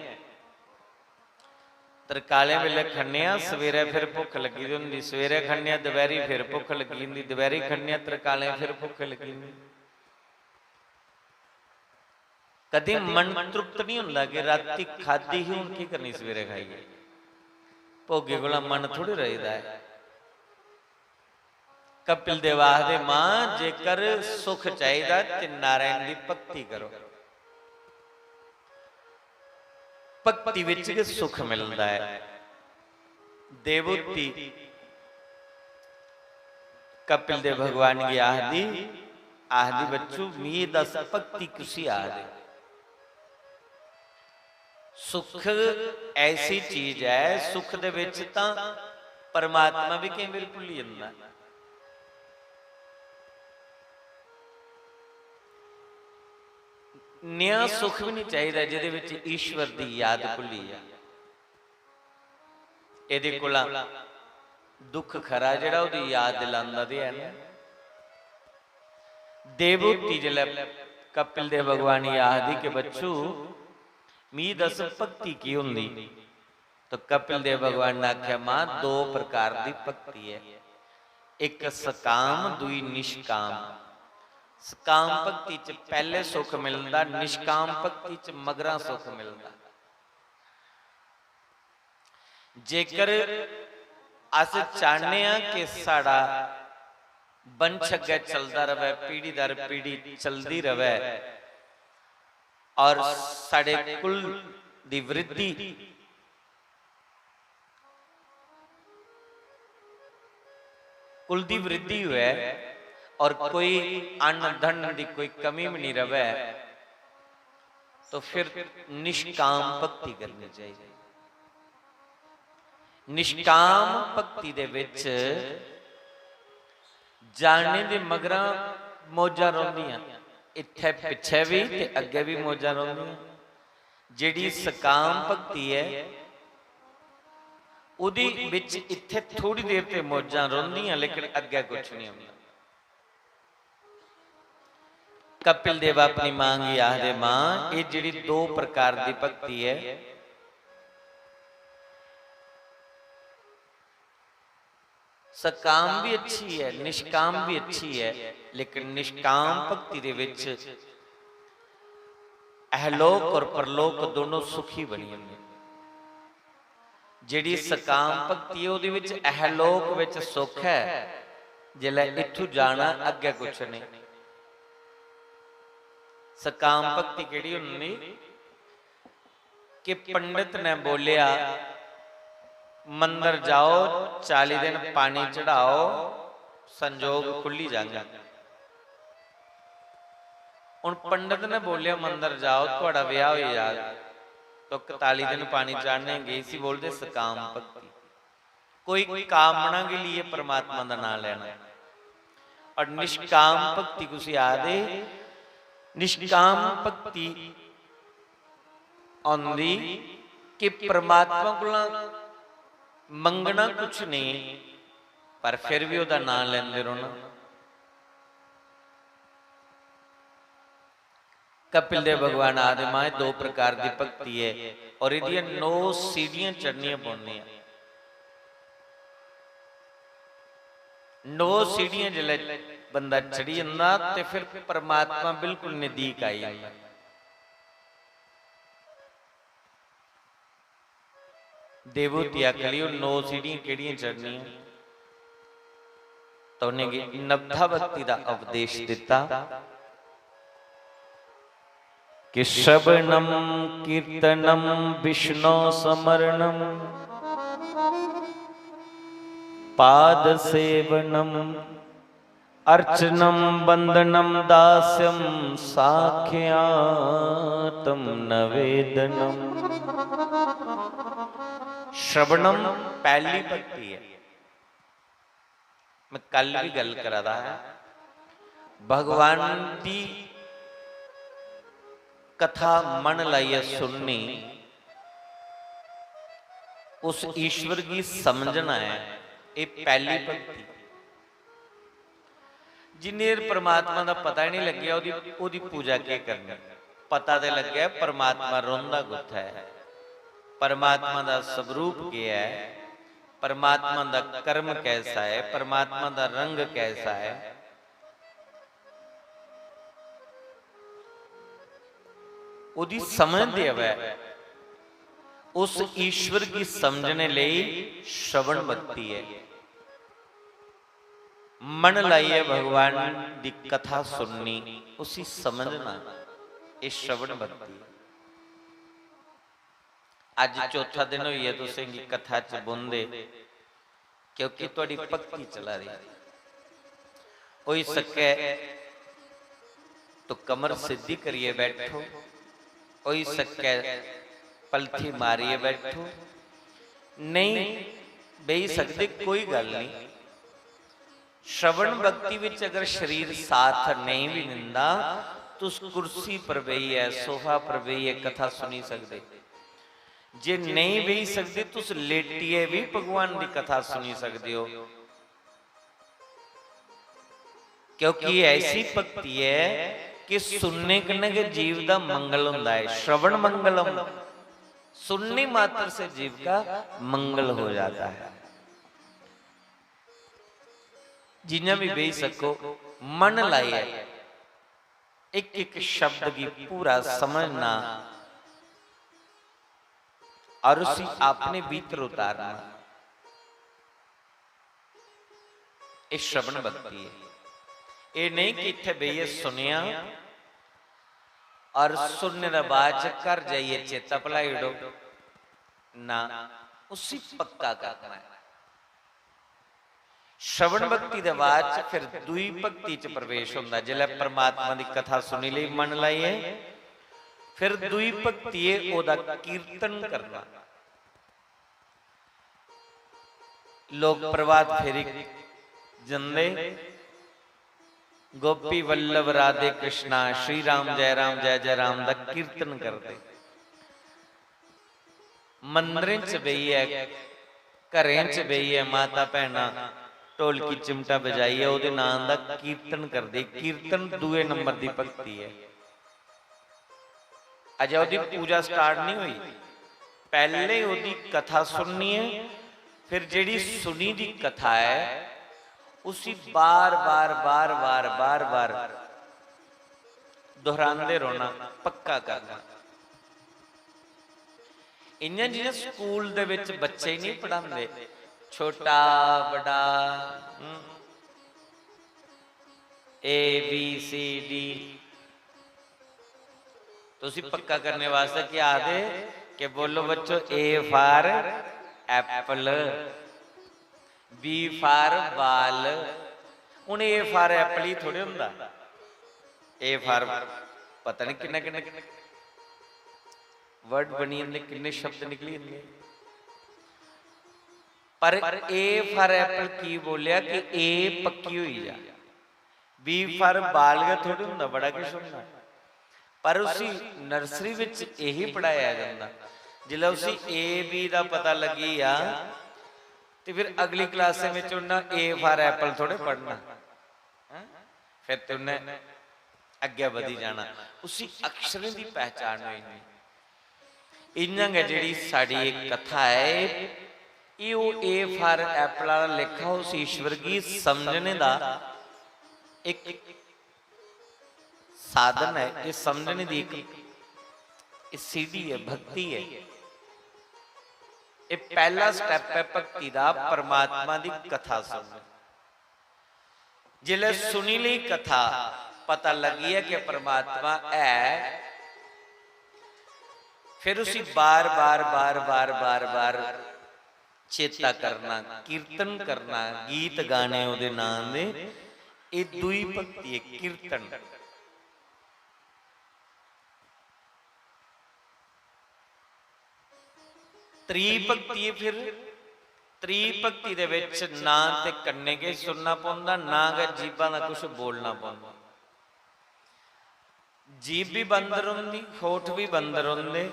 तरकाले वेले खन्ने सवेरे फिर भुख लगी होंगी, सवेरे खन्ने दुपहरी फिर भुख लगी होंगी, दुपहरी खन्ने तरकाले फिर भुख लगी होंगी। कभी मन तृप्त नहीं होंदा कि राती खाधी ही हुण की करनी सवेरे खाइए। भोगे कोला मन थोड़ी रहीदा है। कपिल देव आखदे मां जेकर सुख चाहिदा ते नारायण दी भगती करो, भक्ति विच सुख मिलता है। देवोती कपिल देव भगवान की आखदी बच्चू मी दस भक्ति कुसी आखदे। सुख ऐसी चीज है, सुख दे विच तां परमात्मा भी कई बार भुल जांदा। निया सुख भी नहीं चाहिए जिहदे विच ईश्वर की याद भुली है। इहदे कोला दुख खरा जिहड़ा उहदी याद दिलांदा ते है ना। देवोती जिहड़ा कपिल देव भगवान आखदी कि बच्चू मी दस भक्ति की हुंदी, तो कपिल देव भगवान ने आख्या मां दो प्रकार की भक्ति है, एक सकाम दुई निष्काम। सकाम भक्ति च पहले सुख मिलता, निष्काम भक्ति च मगरा सुख मिलता। जेकर अस चाहते हैं कि साड़ा वंश अगे चलता रहे, पीढ़ी दर पीढ़ी चलती रहे और साडे कुल दी वृद्धि हुए और कोई अन्न धन की कोई कमी भी नहीं रहे, तो फिर निष्काम भक्ति करनी चाहिए। निष्काम भक्ति दे विच जाने दे मगरा मौजा रोंदियां, इत्थे पिछे भी ते अगे भी मौजा रोंदियां। जिहड़ी सकाम भक्ति है उहदी विच इत्थे थोड़ी देर ते मौजा रोंदियां, लेकिन अगे कुछ नहीं होंदा। कपिल देव अपनी मां की आखदे मां ये जिहड़ी दो प्रकार की भक्ति है, सकाम भी अच्छी है निष्काम भी अच्छी है, लेकिन निष्काम भक्ति दे विच अहलोक और परलोक दोनों सुखी बनी होंगे। जिहड़ी सकाम भक्ति है उहदे विच अहलोक विच सुख है, जिहड़ा इत्थों जाना अगे कुछ नहीं। सकाम भक्ति केड़ी होंदी कि पंडित ने बोलिया मंदिर जाओ 40 दिन पानी चढ़ाओ संजोग खुली जाएगा। उन पंडित ने बोलिया मंदिर जाओ थोड़ा विआह हो जाएगा, तो 41 दिन पानी चढ़ने गई सी। बोलते सकाम भक्ति, कोई कामना के लिए परमात्मा का नाम लेना। और निष्काम भक्ति कुछ याद है, निष्काम भक्ति आंदी कि परमात्मा को मंगना कुछ नहीं, पर फिर भी उसका नाम लेंदे रहना। कपिल देव भगवान आदि मां दो प्रकार की भक्ति है और ये 9 सीढ़ियां चढ़नियां पौंदियां। 9 सीढ़ियां जिले बंदा चढ़ी जांदा ते फिर परमात्मा बिल्कुल नजदीक आई जांदा। देवोती आखली 9 सीढ़ियां केड़ियां चढ़नियां, तो उन्हें नवधा भक्ति का उपदेश दिता कि श्रवणम कीर्तनम विष्णु समरणम पाद सेवनम अर्चनम वंदनम दास्यम साख्यातम नवेदनम। श्रवणम पहली भक्ति है। मैं कल भी गल करा रहा है, भगवान की कथा मन लाइए सुननी, उस ईश्वर की समझना है, ये पहली भक्ति। जिन्हें परमात्मा का पता ही नहीं लग्या ओदी पूजा क्या करनी, पता तो लग गया परमात्मा रोंदा गुत्था है, परमात्मा का स्वरूप क्या है, परमात्मा का कर्म कैसा है, परमात्मा का रंग कैसा है, ओदी समझ देवे। उस ईश्वर की समझने लिए श्रवण भक्ति है। मन लाइए भगवान की कथा सुननी, उसी समझना, ये श्रवण भक्ति। आज चौथा दिन हुई है तुसें की कथा च बुंदे, क्योंकि तुहाडी भक्ति चला रही। होई सके तो कमर सीधी करिए बैठो, होई सके पलथी मारिए बैठो, नहीं बेही सकते कोई गल नहीं। श्रवण भक्ति विच अगर शरीर साथ नहीं भी दिंदा तो उस कुर्सी पर बेहिए, सोफा पर बेहिए कथा सुनी सकते। जे नहीं बेही सकते तो उस लेटिए भी भगवान की कथा सुनी सकते हो, क्योंकि ऐसी भक्ति है कि सुनने कन्ने के जीव का मंगल होता है। श्रवण मंगलम, सुनने मात्र से जीव का मंगल हो जाता है। जिन्हें भी बेच सको मन लाइए, एक एक शब्द की पूरा समझना और उसी अपने भीतर उतारना, ये श्रवण भक्ति है। ये नहीं कि इत्थे बेइए सुनिया और सुनने के बाद कर जाइए चेता भुलाई उड़ो ना, उसी पक्का करना है। श्रवण भक्ति के बाद फिर दुई भक्ति च प्रवेश होंदा। जिले परमात्मा की कथा सुनी ली मन लाइए, फिर दुई भक्ति है ओदा कीर्तन करना। लोग प्रभात फेरी जंदे, गोपी वल्लभ राधे कृष्णा, श्री राम जय राम दा कीर्तन करते। मंदिर च बेहिए, घरें च बेहिए माता भैना ढोलकी चिमटा बजाइए ओदे नाम दा कीर्तन करदे। कीर्तन दूए नंबर दी भक्ति है। अजे ओदी पूजा स्टार्ट नहीं हुई, पहले ओदी कथा सुननी है, फिर जेड़ी सुनी दी कथा है उसी बार बार बार बार बार बार दोहरांदे रोना, पक्का करना। इन्हें जिन्हें स्कूल दे विच बच्चे ही नहीं पढ़ाते, छोटा बड़ा ABCD, तो उसी पक्का करने वास्ते क्या आदे कि बोलो बच्चों A for Apple, B for बाल। हूँ A फॉर एप्पल ही थोड़े होंदा, A फॉर पता नहीं किन्ने किन्ने वर्ड बनी जंदे, किन्ने शब्द निकली जंदे। पर A फॉर एप्पल की बोलिया कि A पक्की हुई जा, B फॉर बाल का थोड़ी होंदा, बड़ा कुछ होंदा। पर उसी नर्सरी विच यही पढ़ाया जाता। जिला उसी A B का पता लगी आ तो फिर अगली क्लास में A फॉर एप्पल थोड़े पढ़ना, फिर तो उन्हें अगे बढ़ी जाना। उसी अक्षर की पहचान हुई नहीं। इन्हें जी साड़ी एक कथा है, ये A फॉर एप्पल वाला लिखा उस ईश्वर की समझने का एक साधन है। ये समझने की एक सीढ़ी है, भक्ति है। ये पहला स्टेप है भक्ति का, परमात्मा की कथा सुनना। जिले सुनी ली कथा, पता लगी है कि परमात्मा है, फिर उसी बार बार बार बार बार बार चेता करना, कीर्तन करना, गीत गाने उहदे नाम दे। ये दुई भक्ति है, कीर्तन। त्री भगती है। फिर त्री भगती दे विच ना ते कन्ने के सुनना पौंदा, ना गा जीभां दा कुछ बोलना पौंदा। जीभ भी बंद रहिंदी, होठ भी बंद रहिंदे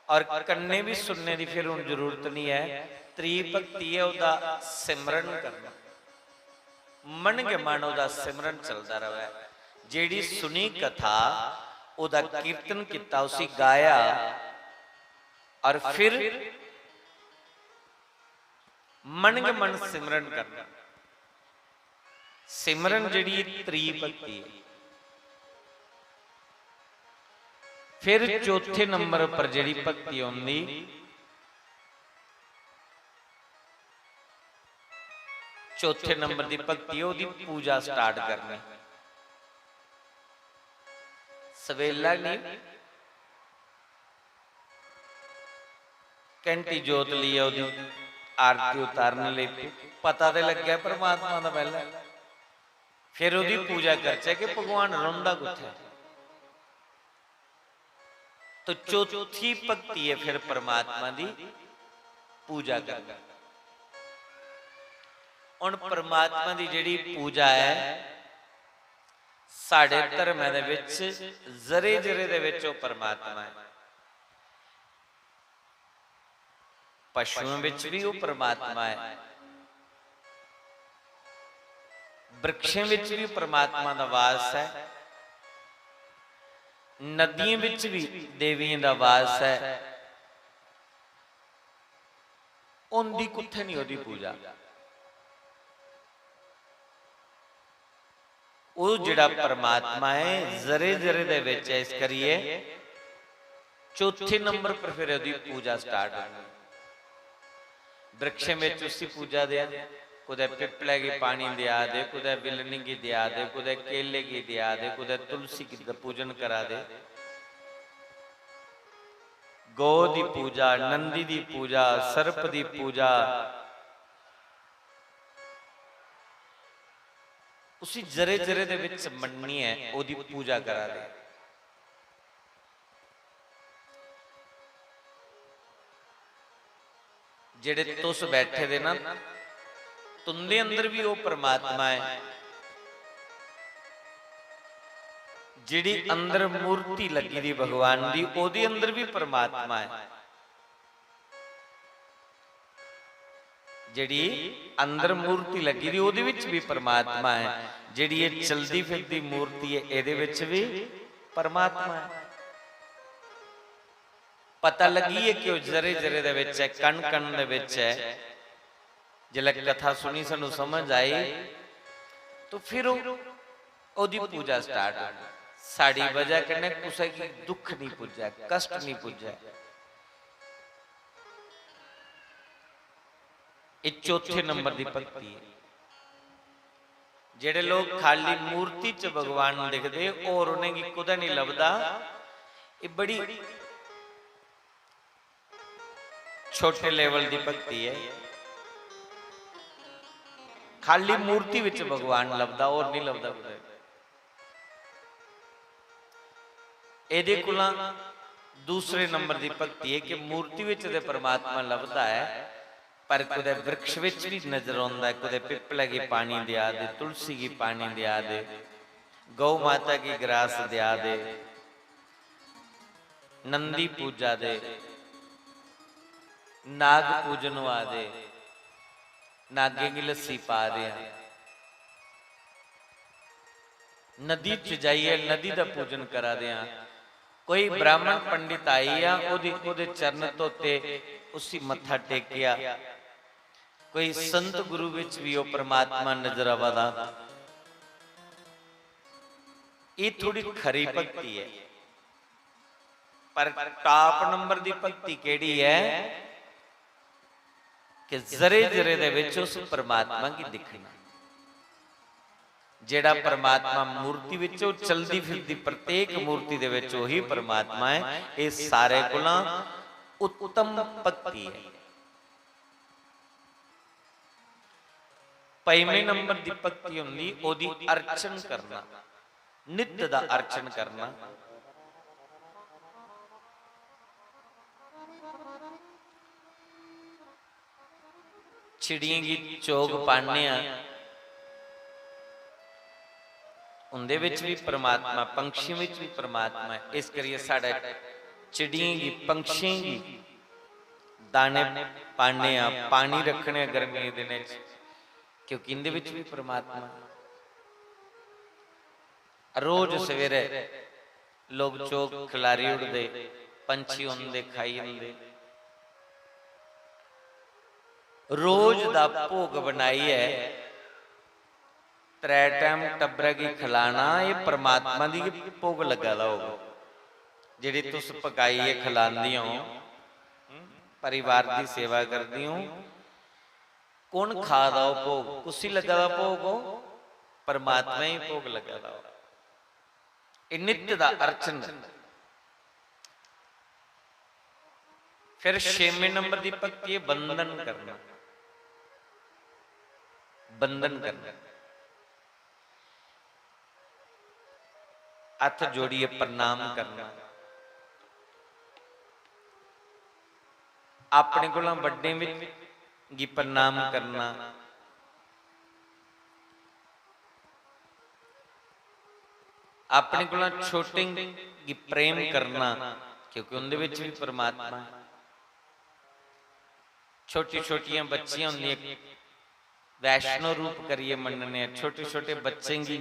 और कन्ने भी सुनने की फिर हुण जरूरत नहीं है। त्री भगती है उहदा सिमरन करना, मन के मन उहदा सिमरन चलता रहे। जिहड़ी सुनी कथा उहदा कीर्तन किया, उसी गाया और फिर मन के मन सिमरन करना। सिमरन जिहड़ी त्री भगती है। फिर चौथे नंबर पर जिहड़ी भगती आउंदी चौथे नंबर की भगती ओहदी पूजा स्टार्ट करनी। सवेला नहीं, घंटी जोत ली ओहदी आरती उतारने लई, पता तो लग गया परमात्मा का पहला। फिर ओहदी पूजा करचे कि भगवान रहिंदा कित्थे। तो चौथी भगती है फिर परमात्मा की पूजा करना। हुण परमात्मा की जिहड़ी पूजा है साडे धर्म दे विच जरे जरे दे विच ओह परमात्मा है। पशुओं विच भी ओह परमात्मा है, वृक्षों विच भी परमात्मा दा वास है, नदियों विच भी देवियों दा वास है। उनकी कुत्थे नहीं ओहदी पूजा। वो जिहड़ा परमात्मा है जरे जरे दे विच है, इस करिए चौथे नंबर पर फिर ओहदी पूजा स्टार्ट होगी। वृक्षों में उसकी पूजा दे, कुदै पिपले की पानी दिया दे, कुदै बिलनी की दिया दे, कुदै केले की दिया दे, कुदै तुलसी की पूजन करा दे। गौ की पूजा, नंदी की पूजा, सर्प की पूजा, उसी जरे जरे दे विच मननी है, ओदी पूजा करा दे। जेड़े तुस बैठे दे ना, तुंदे अंदर भी वो परमात्मा है। जिहड़ी अंदर मूर्ति लगी दी भगवान दी, ओदे अंदर भी परमात्मा है। जिहड़ी अंदर मूर्ति लगी दी ओदे विच भी परमात्मा है। जिहड़ी ये चलदी फिरदी मूर्ति है एदे विच भी परमात्मा है। पता लगी है कि जरे जरे दे विच है, कण कण दे विच है। जिल्लै कथा सुनी सानू समझ आई तो फिर ओदी पूजा स्टार्ट हो गई। साड़ी वजह कन्नै कुसै की दुख नहीं पुज्जा, कष्ट नहीं पुज्जा। ये चौथे नंबर की भक्ति है। जेड़े लोग खाली मूर्ति च भगवान दिखते और उन्हें कुदै नहीं लभदा, ये बड़ी छोटे लेवल की भक्ति है। खाली मूर्ति विच भगवान लभदा और नहीं लभदा कुदै। एदे कोला दूसरे नंबर की भक्ति है कि मूर्ति विच ते परमात्मा लभदा है, पर कुदै वृक्ष विच भी नजर आउंदा है। कुदै पिपले की पानी दिया दे, तुलसी की पानी दिया दे, गौ माता की ग्रास दिया दे, नंदी पूजा दे, नाग पूजन वा दे, नागे की लस्सी पा दे, नदी च जाइए नदी का पूजन करा दे। कोई ब्राह्मण पंडित आई आ, ओदे चरण धोते, उसी मत्था टेकिया। कोई संत गुरु विच भी वो परमात्मा नजर आवदा। ये थोड़ी खरी भक्ति है। पर टॉप नंबर की भक्ति केड़ी है कि जरे जरे दे विच उस परमात्मा की दिखना। जेड़ा परमात्मा मूर्ति विच चलदी फिरदी प्रत्येक मूर्ति दे विच ओही परमात्मा है। ये सारे कोला उत्तम भक्ति है। पहले नंबर की भक्ति हुंदी ओदी अर्चन करना, नित्य दा अर्चन करना। चिड़ियां की चोग पाने उनदे विच भी परमात्मा, पंछियों विच भी परमात्मा है। इस करिए साडा चिड़ियां की, पंछियों की दाने पाने पानी रखने गर्मी के दिन क्योंकि इनदे विच भी परमात्मा है। रोज सवेरे लोग चोग खिलारी उड़ते, पंछी उड़ते खाई उड़ते, रोज दा भोग बनाई है, त्रै टाइम टब्बरा की खिलाना, ये परमात्मा दी भोग लगा दा होगा। जिहड़ी तुस पकाई है खिलांदी हो, परिवार की सेवा करती हो, कौन खा दा भोग? कुसी लगा दा भोग हो, परमात्मा ही भोग लगा दा हो। नित्य दा अर्चन। फिर 6वें नंबर की भक्ति है बंधन करना। बंधन करना, हथ जोड़िए प्रणाम करना, अपने को बड़े भी प्रणाम करना, अपने को छोटे की प्रेम करना क्योंकि उनके विच भी परमात्मा है। छोटी छोटिया बच्चियां होंदियां वैष्णो रूप करिए मनने, छोटे छोटे बच्चे की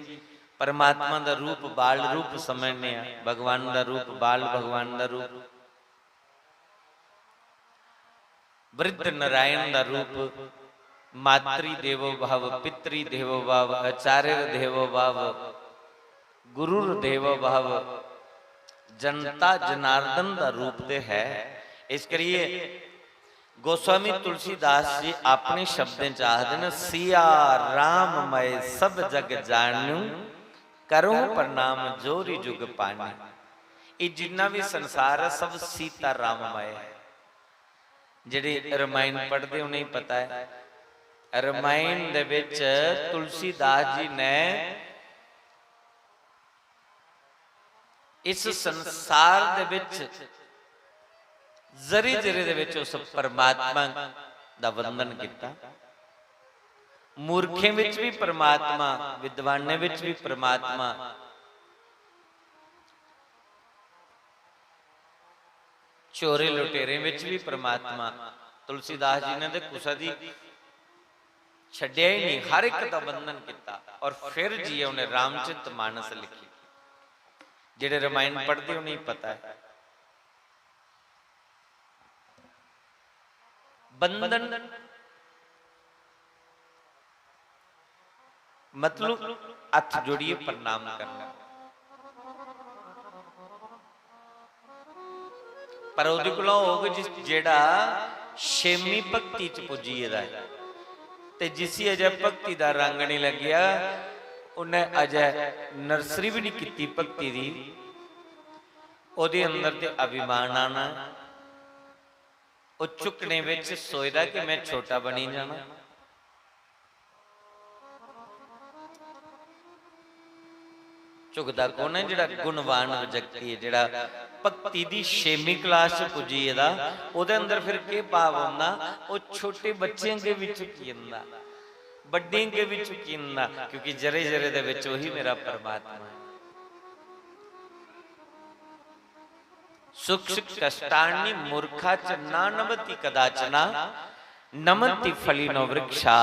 परमात्मा का रूप बाल रूप समझने, भगवान का रूप बाल भगवान का रूप, वृद्ध नारायण का रूप, मातृ देवो भाव, पितृ देवो भाव, आचार्य देवो भाव, गुरु देवो भाव, जनता जनार्दन का रूप दे है। इस करिए गोस्वामी तुलसीदास जी अपने शब्दों च आखदे न, सिया राम मय सब जग जानू, करूं प्रणाम जोरी जुग पानी। ये जिन्ना भी संसार है सब सीता राममय है। जिहड़े रामायण पढ़ते उन्हें पता है, रामायण दे विच तुलसीदास जी ने इस संसार दे विच जरी जरी दे विच उस परमात्मा दा वंदन किया। मूर्खें विच भी परमात्मा, विद्वाने विच भी परमात्मा, चोरे लुटेरे विच भी परमात्मा। तुलसीदास जी ने तो कुसा दी छड्डिया ही नहीं, हर एक दा वंदन किया। और फिर जी उन्हें रामचरित मानस लिखी। जिहड़े रामायण पढ़ते उन्हें पता है। बंधन मतलब हथ जोड़िए प्रणाम करना। पर उहदे कोलों होग जिहड़ा छेवीं भगती च पुजीए दा है, ते जिसी अजय भगती दा रंग नहीं लग्या, उन्हें अजय नर्सरी भी नहीं की भगती दी, ओहदे अंदर ते अभिमान आना, वो चुकने विच सोचदा कि मैं छोटा बनी जाना। झुकदा कौन है? जिहड़ा गुणवान व्यक्ति है, जिहड़ा भगती दी 6वीं क्लास च पुजी दा, ओहदे अंदर फिर के भाव हुंदा? वो छोटे बच्चे अगे भी झुकी जांदा, बड़े अगे भी झुकी जांदा, क्योंकि जरे जरे दे विच ओही मेरा परमात्मा है। सुख कष्टानि मूर्खा च ना नमति कदाचना, नमति फलिनो वृक्षा,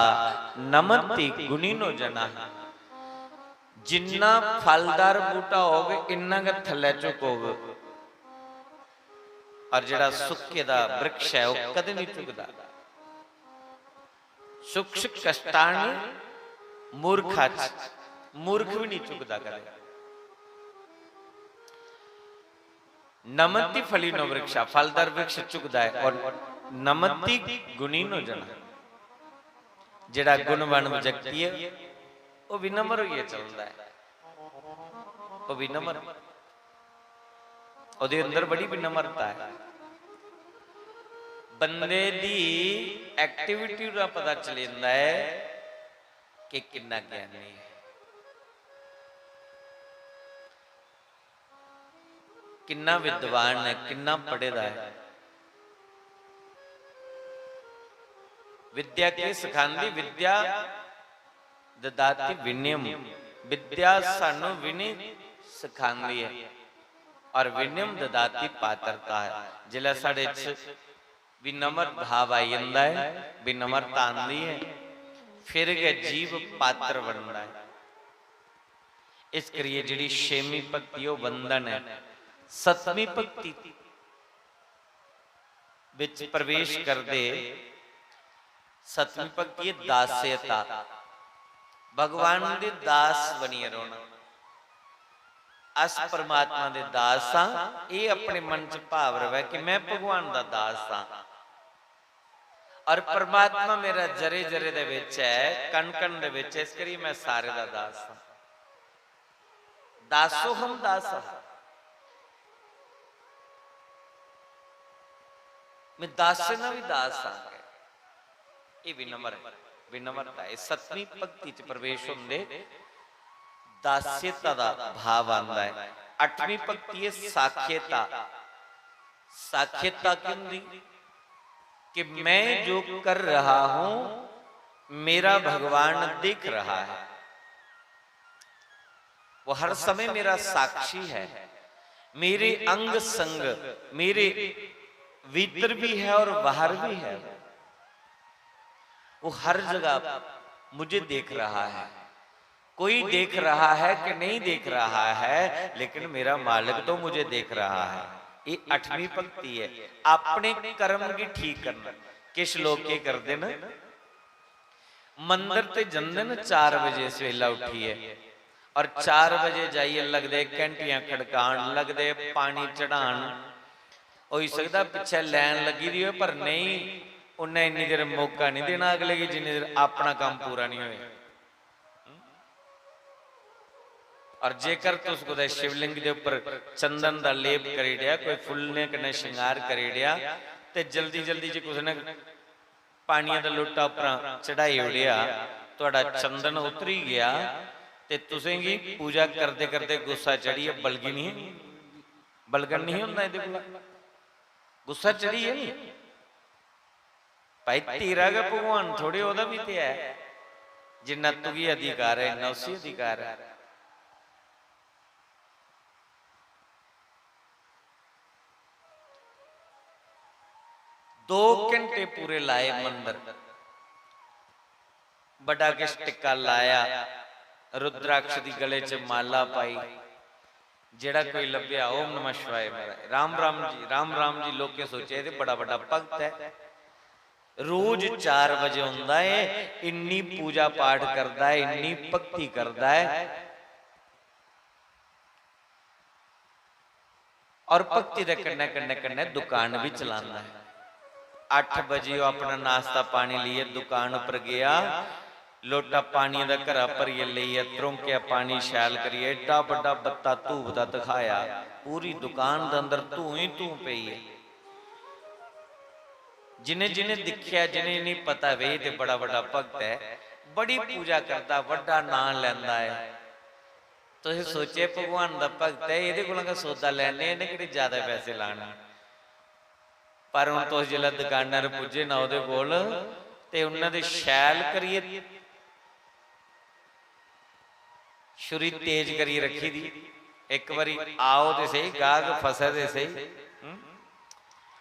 नमति गुणिनो जना। जिन्ना फलदार बूटा होगे इन्ना का थल्ले झुकोगे, और जिहड़ा सुखे दा वृक्ष है वह कदे नहीं झुकदा। सुख कष्टानि मूर्खा च, मूर्ख भी नहीं झुकदा कदे। नमति फलिनो वृक्षा, फलदार वृक्ष झुकदा है, और नमति गुणिनो जना, जिहड़ा गुणवान व्यक्ति है वो विनम्र होइए चलता है। वो विनम्र, ਉਹਦੇ अंदर बड़ी विनम्रता है। बंदे दी एक्टिविटी का पता चल जाता है कि कितना ज्ञानी है। कितना विद्वान है, कितना पढ़ेदा है। विद्या के सिखांदी विद्या ददाती विनयम, विद्या सानू विनय सिखांदी है और विनयम ददाती पात्रता है। जिला साढ़े विनम्र भाव आई जाता है, विनम्रता आती है, फिर गए जीव पात्र बनता है। इस करिए जिहड़ी छेवीं भक्ति वो बंधन है। सतवीं भक्ति विच प्रवेश करते सतवीं भक्ति दास्यता, भगवान दे दास बनिए रहना। अस परमात्मा दे दास हाँ, ये अपने मन च भाव रहे कि मैं भगवान दा दास हाँ और परमात्मा मेरा जरे जरे दे विच है, कण कण दे विच है, इस करिए मैं सारे दा दास हाँ। दासो हम दास हाँ, मैं दासे ना भी दास हाँ। ये विनम्रता है। सतवीं भक्ति च प्रवेश होंदे दास्यता दा भाव आंदा है। अठवीं भक्ति है साख्यता। साख्यता क्यों दी कि मैं जो कर रहा हूं मेरा भगवान देख रहा है, वो हर समय मेरा साक्षी है, मेरे अंग संग मेरे भीतर भी है और बाहर भी है, वो हर जगह मुझे देख रहा है। कोई देख रहा है कि नहीं देख रहा है, लेकिन मेरा मालिक तो मुझे देख रहा है। ये अठवीं भक्ति है। अपने कर्म की ठीक करना। किस लोग के करते न, मंदिर ते जंदे न 4 बजे सवेला उठिए और 4 बजे जाइए, लगदे घंटियां खड़कान, लगदे पानी चढ़ान। हो सकता पिछे लैन लगी दी हो, पर नहीं उन्हें इन्नी देर मौका नहीं देना अगले की जिन्नी देर अपना काम पूरा नहीं होए। और जेकर तुस कोई शिवलिंग के उपर चंदन का लेप करी दिया, कोई फुलने कने श्रृंगार करी दिया, ते जल्दी जल्दी जो कुछ ने पानी का लोटा उपर चढ़ाई उड़िया, तुहाडा चंदन उतरी गया, ते तुसें की पूजा करते करते गुस्सा चढ़ी है, बलगी नहीं, बलगन नहीं होंदा इहदे कोल, गुस्सा चढ़ी है नहीं भाई। तेरा का भगवान थोड़े ओदा भी ते है, जिन्ना तुगी अधिकार है इन्ना उसी अधिकार है। दो घंटे पूरे लाए मंदिर, बड़ा किश टिक्का लाया, रुद्राक्ष की गले च माला पाई, जेड़ा कोई लभ्या ओम नमः शिवाय महाराज, राम राम जी, राम राम जी। लोग के सोचे ये बड़ा बड़ा भगत है, रोज 4 बजे आंदा है, इन्नी पूजा पाठ करता है, इन्नी भक्ति करता है और भक्ति दे कन्ने कन्ने कन्ने दुकान भी चलाता है। 8 बजे अपना नाश्ता पानी लिए दुकान पर गया, लोटा पानी का घरा भरिए लिया, त्रोंकिया पानी शैल करिए, एडा बड़ा बत्ता धूप का दिखाया, पूरी दुकान के अंदर धूं ही धूं पई है। जिन्हें जिन्हें दिखिया, जिन्हें नहीं पता वे ते बड़ा बड़ा भगत है, बड़ी पूजा करता, बड़ा नाम लैंदा है। तो सोचे भगवान का भगत है, ये को सौदा लैने, इन्हें कि ज्यादा पैसे लाने, पर हम तो जिला दुकानदार पुजे ना उहदे कोल ते उन्होंने शैल करिए छुरी तेज करिए रखी दी, एक बारी आओ तो सही, गाहक फसे दे सही,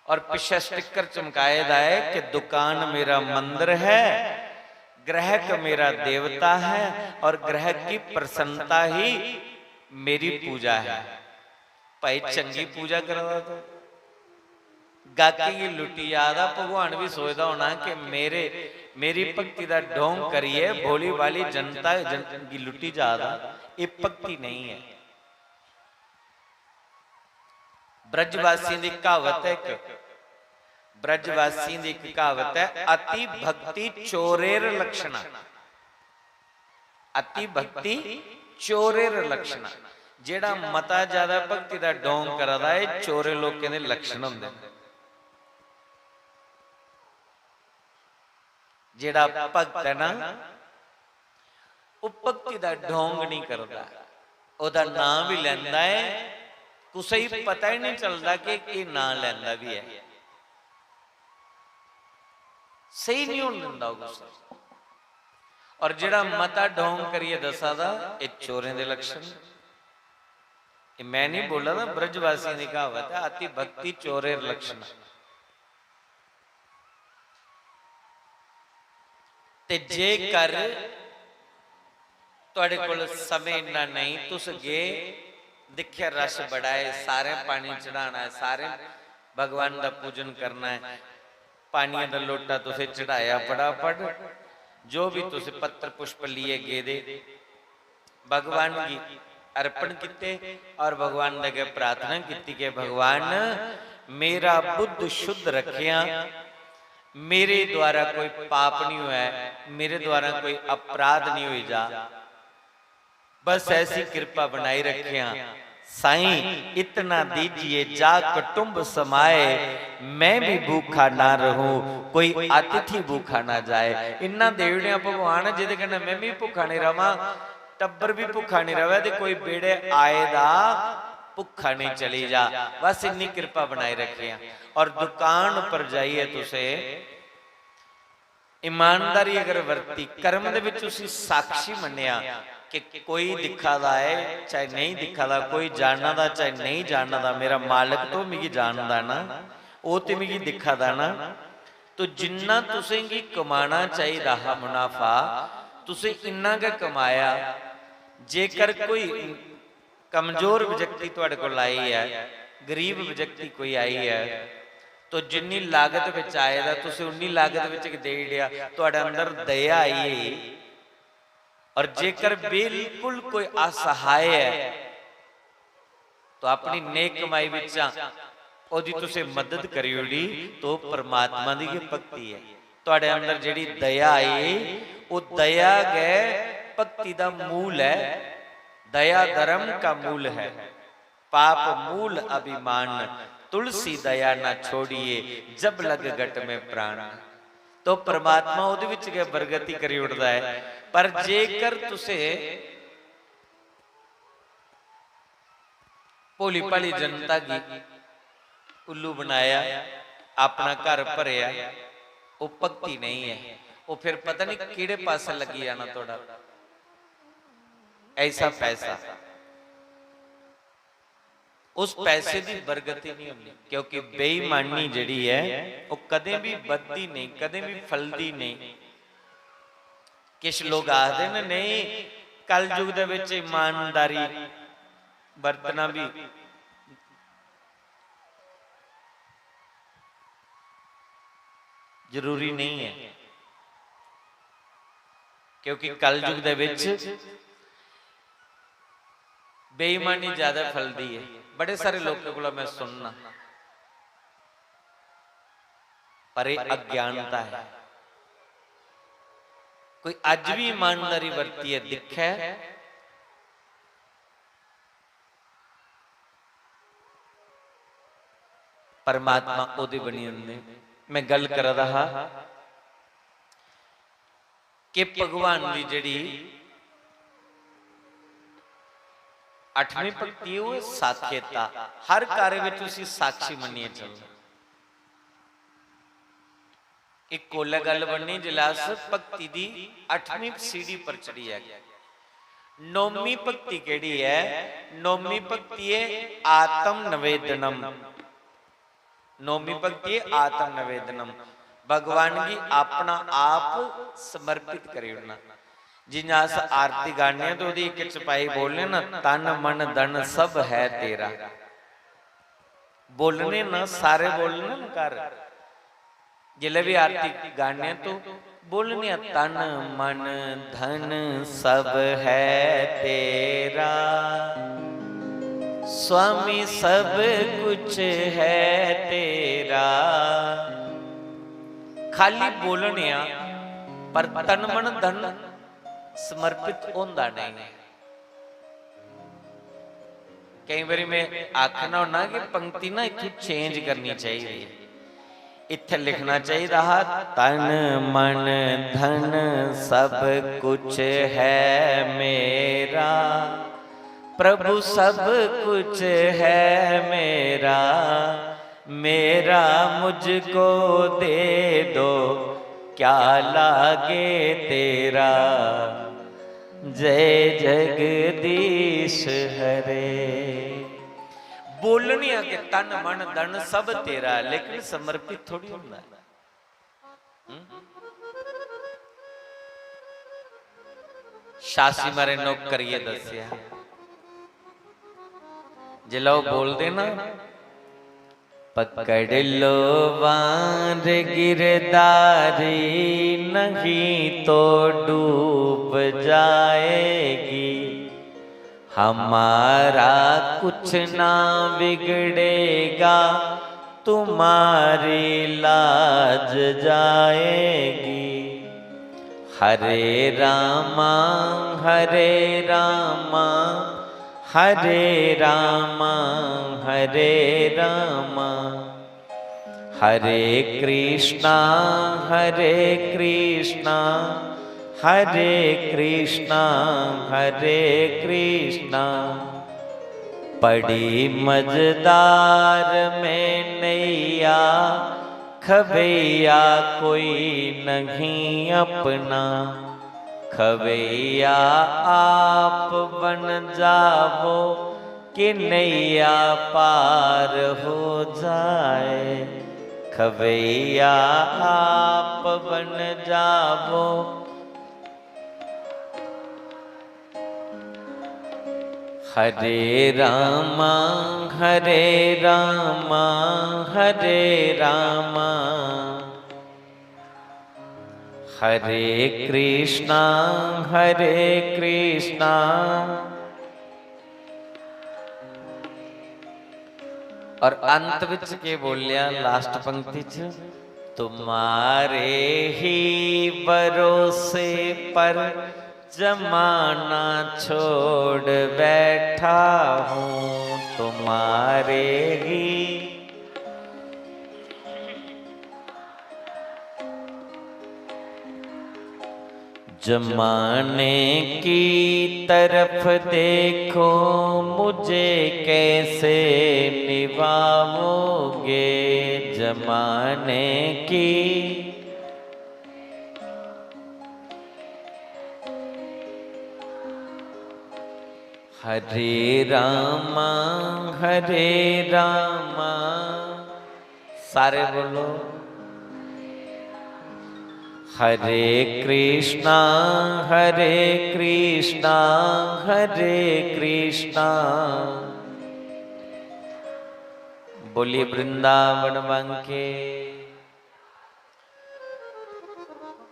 और पिछे स्टिकर चमकाए दा है कि दुकान मेरा मंदिर है, ग्राहक मेरा देवता है और ग्राहक की प्रसन्नता ही मेरी पूजा है। भाई चंगी पूजा करवा दो, गाकी की लुटी याद आ, भगवान भी सोचता होना कि मेरी भक्ति का ढोंग करिए, भोली वाली जनता की लुटी ज्यादा, ये भक्ति नहीं है। ब्रजवासी की कहावत है, ब्रजवासी की कहावत है, अति भक्ति चोरेर लक्षणा, अति भक्ति चोरेर लक्षणा। जेड़ा मता ज्यादा भक्ति का ढोंग करदा है, चोरे लोगों के लक्षण होंदे ने। जेड़ा भगत है ना, वो भक्ति का ढोंग नहीं करता, ओदा नाम भी लैंदा है, कुछ ही पता ही नहीं चलता कि नाम लैंदा भी है। सही नहीं होने दिंदा गुस्सा। और जिहड़ा मता ढोंग करिए दसा दा ये चोरें दे लक्षण। ये मैं नहीं बोला ना, ब्रजवासियों की कहावत है, अति भक्ति चोरेर लक्षण। ते जेकर तुहाडे कोल समय इन्ना नहीं, तुस गए दिखिया रश बड़ा है, सारे पानी चढ़ाना है, सारे भगवान का पूजन करना है, पानी का लोटा तुसे चढ़ाया फटाफट, जो भी तुसे पत्र पुष्प लिए गेदे भगवान की अर्पण किते और भगवान अगे प्रार्थना की कि भगवान मेरा बुद्ध शुद्ध रखिया, मेरे द्वारा कोई पाप नहीं हुआ है, मेरे द्वारा कोई अपराध नहीं हुई जा, बस ऐसी कृपा बनाई रखिया। साईं इतना दीजिए जा कुटुंब समाए, मैं भी भूखा ना रहूं, कोई अतिथि भूखा ना जाए। इन्ना देवड़िया भगवान जिहदे कन्नै मैं भी भूखा नहीं रहां, टब्बर भी भूखा नहीं रहे, ते कोई बेड़े आए दा भूखा नहीं चली जा, बस इन्नी कृपा बनाई रखिया। और दुकान पर जाइए तुसे ईमानदारी अगर वरती, कर्म दे विच तुसी साक्षी मन्निया कि कोई दिखा दा है चाहे नहीं दिखा दा, कोई जानना दा चाहे नहीं जानना दा, मेरा मालिक तो मिगी जानदा ना, वो तो मिगी दिखा दा ना। तो जिन्ना तुसेंगी कमाना चाहिए हा मुनाफा, तुसे इन्ना का कमाया। जेकर कोई कमजोर व्यक्ति तुहाडे कोल आई है, गरीब व्यक्ति कोई आई है, तो जिन्नी लागत विच आएगा तुसे उन्नी लागत विच दे दिया, तुहाडे अंदर दया आई है। और जेकर बिल्कुल कोई असहाय है, तो अपनी नेक कमाई विच ओदी तुसे मदद करी उड़ी, तो परमात्मा दी भक्ति है। तुहाडे अंदर जिहड़ी दया आई, वो दया गै भक्ति का मूल है। दया धर्म का मूल है, पाप मूल अभिमान, तुलसी दया ना छोड़िए, जब लग गट में प्राण। तो परमात्मा उहदे विच गै बरगति करी उठदा है। पर जेकर तुसे भोली भाली जनता की उल्लू बनाया, अपना घर भरिया, वो भक्ति नहीं है, वो फिर पता नहीं किहड़े पासे लगी जाना थोड़ा ऐसा पैसा, उस पैसे की बरगति नहीं होनी। क्योंकि बेईमानी जिहड़ी है वो कदे भी बददी नहीं, कदे भी फलदी नहीं। किछ लोग आखदे ने नहीं, कल युग दे विच ईमानदारी बरतना भी जरूरी नहीं है, क्योंकि कल युग दे विच बेईमानी ज्यादा फलदी है। बड़े सारे लोगों को मैं सुनना, पर ये अज्ञानता है। कोई अज भी ईमानदारी वरती है दिखा है, परमात्मा ओदी बनी होंदे। मैं गल कर रहा कि भगवान की जिहड़ी 8वीं भक्ति है साख्यता, हर कार्य में तुसी साक्षी मनिए चलना। एक कोला गल बननी जिलास भक्ति दी 8वीं सीढ़ी पर चढ़ी है। 9वीं भक्ति केड़ी है? 9वीं भक्ति है आत्म निवेदनम। 9वीं भक्ति है आत्म निवेदनम, भगवान की अपना आप समर्पित करी उड़ना। जिन्हें अस आरती गाने तो एक चपाई बोलने ना, तन मन धन सब है तेरा। बोलने ना सारे बोलने ना कर, जिले भी आरती गाने तो बोलने तन मन धन सब है तेरा, स्वामी सब कुछ है तेरा। खाली बोलने पर तन मन धन समर्पित होंदा नहीं। कई बारी मैं आखना होना कि पंक्ति ना इतनी चेंज करनी चाहिए, इत्थे लिखना चाहिए रहा तन मन धन सब कुछ है मेरा, प्रभु सब कुछ है मेरा, मेरा मुझको दे दो क्या लागे तेरा, जय जगदीश हरे। बोलनी है कि तन मन धन सब तेरा, लेकिन समर्पित थोड़ी होना है। शासी मारे नोक करिए दसिया, जिलो बोल देना पकड़ लो वार गिरदारी, नहीं तो डूब जाएगी, हमारा कुछ ना बिगड़ेगा, तुम्हारी लाज जाएगी। हरे रामा हरे रामा, हरे रामा हरे रामा, हरे कृष्णा हरे कृष्णा, हरे कृष्णा हरे कृष्णा। पड़ी मझधार में नैया, खवैया कोई नहीं अपना, खवैया आप बन जाओ कि नैया पार हो जाए, खवैया आप बन जाओ। हरे रामा हरे रामा, हरे रामा, हरे कृष्णा हरे कृष्णा। और अंत विच के बोलिया लास्ट पंक्ति च, तुम्हारे ही भरोसे पर जमाना छोड़ बैठा हूँ, तुम्हारे ही जमाने की तरफ देखो, मुझे कैसे निभाओगे, जमाने की हरे रामा हरे रामा। सारे बोलो हरे कृष्णा हरे कृष्णा, हरे कृष्णा। बोलिए वृंदावन बांके।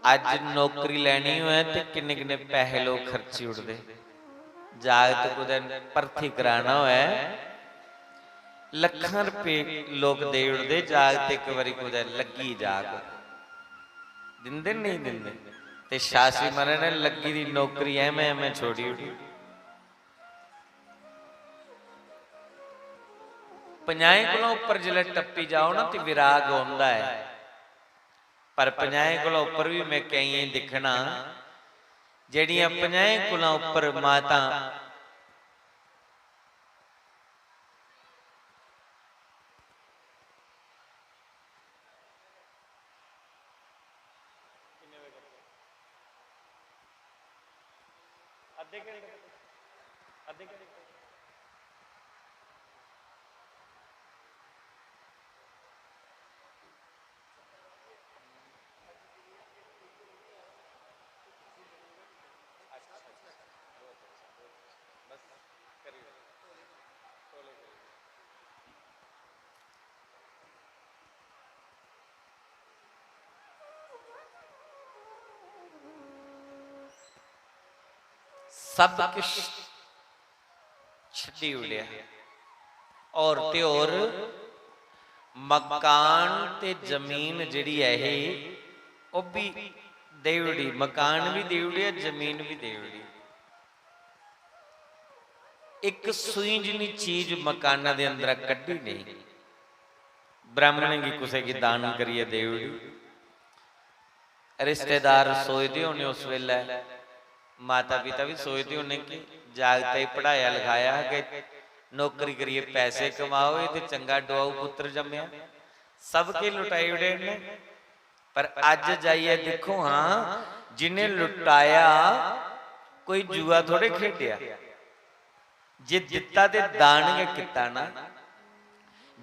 आज नौकरी लैनी है तो किन्ने किन्ने पैसे लोग खर्ची उड़ते, जागत कुछ भर्ती कराना है लखां रुपए लोग दे उड़ते, जागत एक बारी कुछ लगी जाग दिंदे नहीं दिंदे। ते शास्त्री महाराज ने लगी दी नौकरी मैं छोड़ी उड़ी। 50 कोलों उपर जिले टप्पी जाओ ना तो विराग आउंदा है, पर 50 कोलों उपर भी मैं कई दिखना ਜਿਹੜੀਆਂ 50 ਕੁਲਾਂ ਉੱਪਰ ਮਾਤਾ ਅੱਧੇ ਘੰਟੇ सब कुछ छड्डी उड़िया और ते और मकान ते जमीन जिहड़ी है ये वो भी दे उड़ी, मकान भी दे उड़ी, जमीन भी दे उड़ी। एक सुई जिनी चीज मकाना दे अंदर कड्डी नहीं, ब्राह्मण की कुसे की दान करिए दे उड़ी। रिश्तेदार सोचते होने उस वेले, माता पिता भी सोचते होने कि जागते ही पढ़ाया लिखाया कि नौकरी करिए पैसे कमाओ, ये तो चंगा डुआऊ पुत्र जमया। सबके लुटाई उड़े ने पर अज जाइए देखो, हाँ जिन्हें लुटाया कोई जुआ थोड़े खेडिया, जे दिता ते दान किता ना।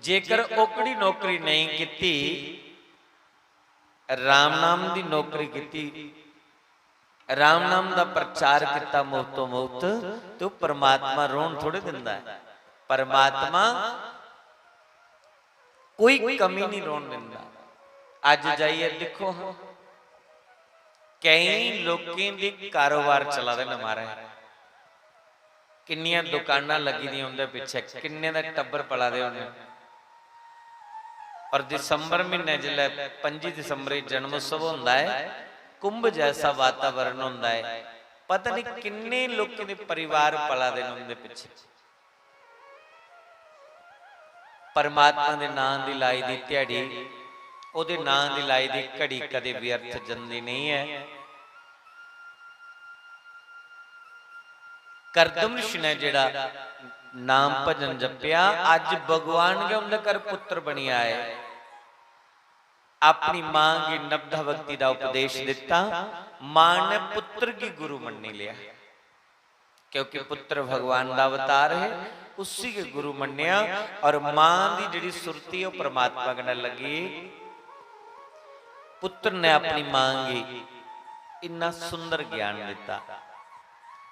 जेकर ओकड़ी नौकरी नहीं की, राम नाम दी नौकरी की, राम नाम दा प्रचार किया मुफ्त तो मुफ्त, तो परमात्मा रोन थोड़े दिंदा है। परमात्मा कोई कमी नहीं रोन दिंदा। अज जाइए देखो, कई लोगों दी कारोबार चला दे मारे, किन्नियां दुकाना लगी दी उनके पिछे, किन्ने दा टब्बर पला दे उन्हें। और दिसंबर महीने जिले 25 दिसंबर जन्म उत्सव होंदा है, कुंभ जैसा वातावरण होंदा है, पता नहीं किन्ने लोगों के परिवार पला दे उनके पिछे। परमात्मा दे नाम दी लाई दी ध्याड़ी, ओदे नाम दी लाई दी घड़ी कदे व्यर्थ जंदी नहीं है। करदम ऋषि ने जेड़ा नाम भजन जपिया, अज भगवान के उनके घर पुत्र बनी आए, अपनी मां की नब्धा भक्ति का उपदेश दिता, मां ने पुत्र की गुरु मन्नी लिया, क्योंकि पुत्र भगवान का अवतार है, उसी के गुरु मन्निया। और मां की जी सुरती है परमात्मा के लगी, पुत्र ने अपनी मां की इन्ना सुंदर ज्ञान दिता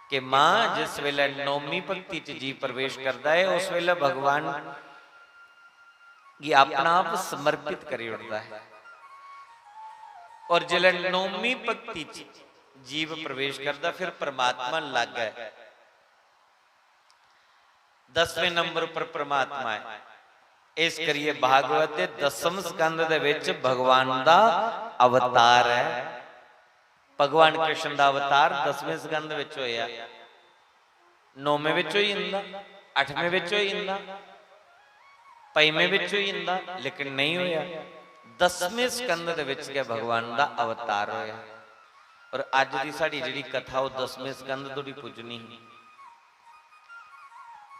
कि मां जिस वेले नौमी भक्ति च जी प्रवेश करता है, उस वेले भगवान ये अपना आप समर्पित करी उठता है। और जिले नौमी भक्ति च जीव प्रवेश करता, फिर परमात्मा लग है। 10वें नंबर पर परमात्मा है। इस करिए भागवत के 10वें स्कंद दे विच भगवान का अवतार है। भगवान कृष्ण का अवतार 10वें स्कंद विच होया, 9वें विच होई जंदा, 8वें विच होई जंदा, 5वें विच होई जंदा, लेकिन नहीं होया। 10वें स्कंद दे विच के भगवान का अवतार होया। और अज की साडी जिहड़ी कथा वो 10वें स्कंद तो पुजनी,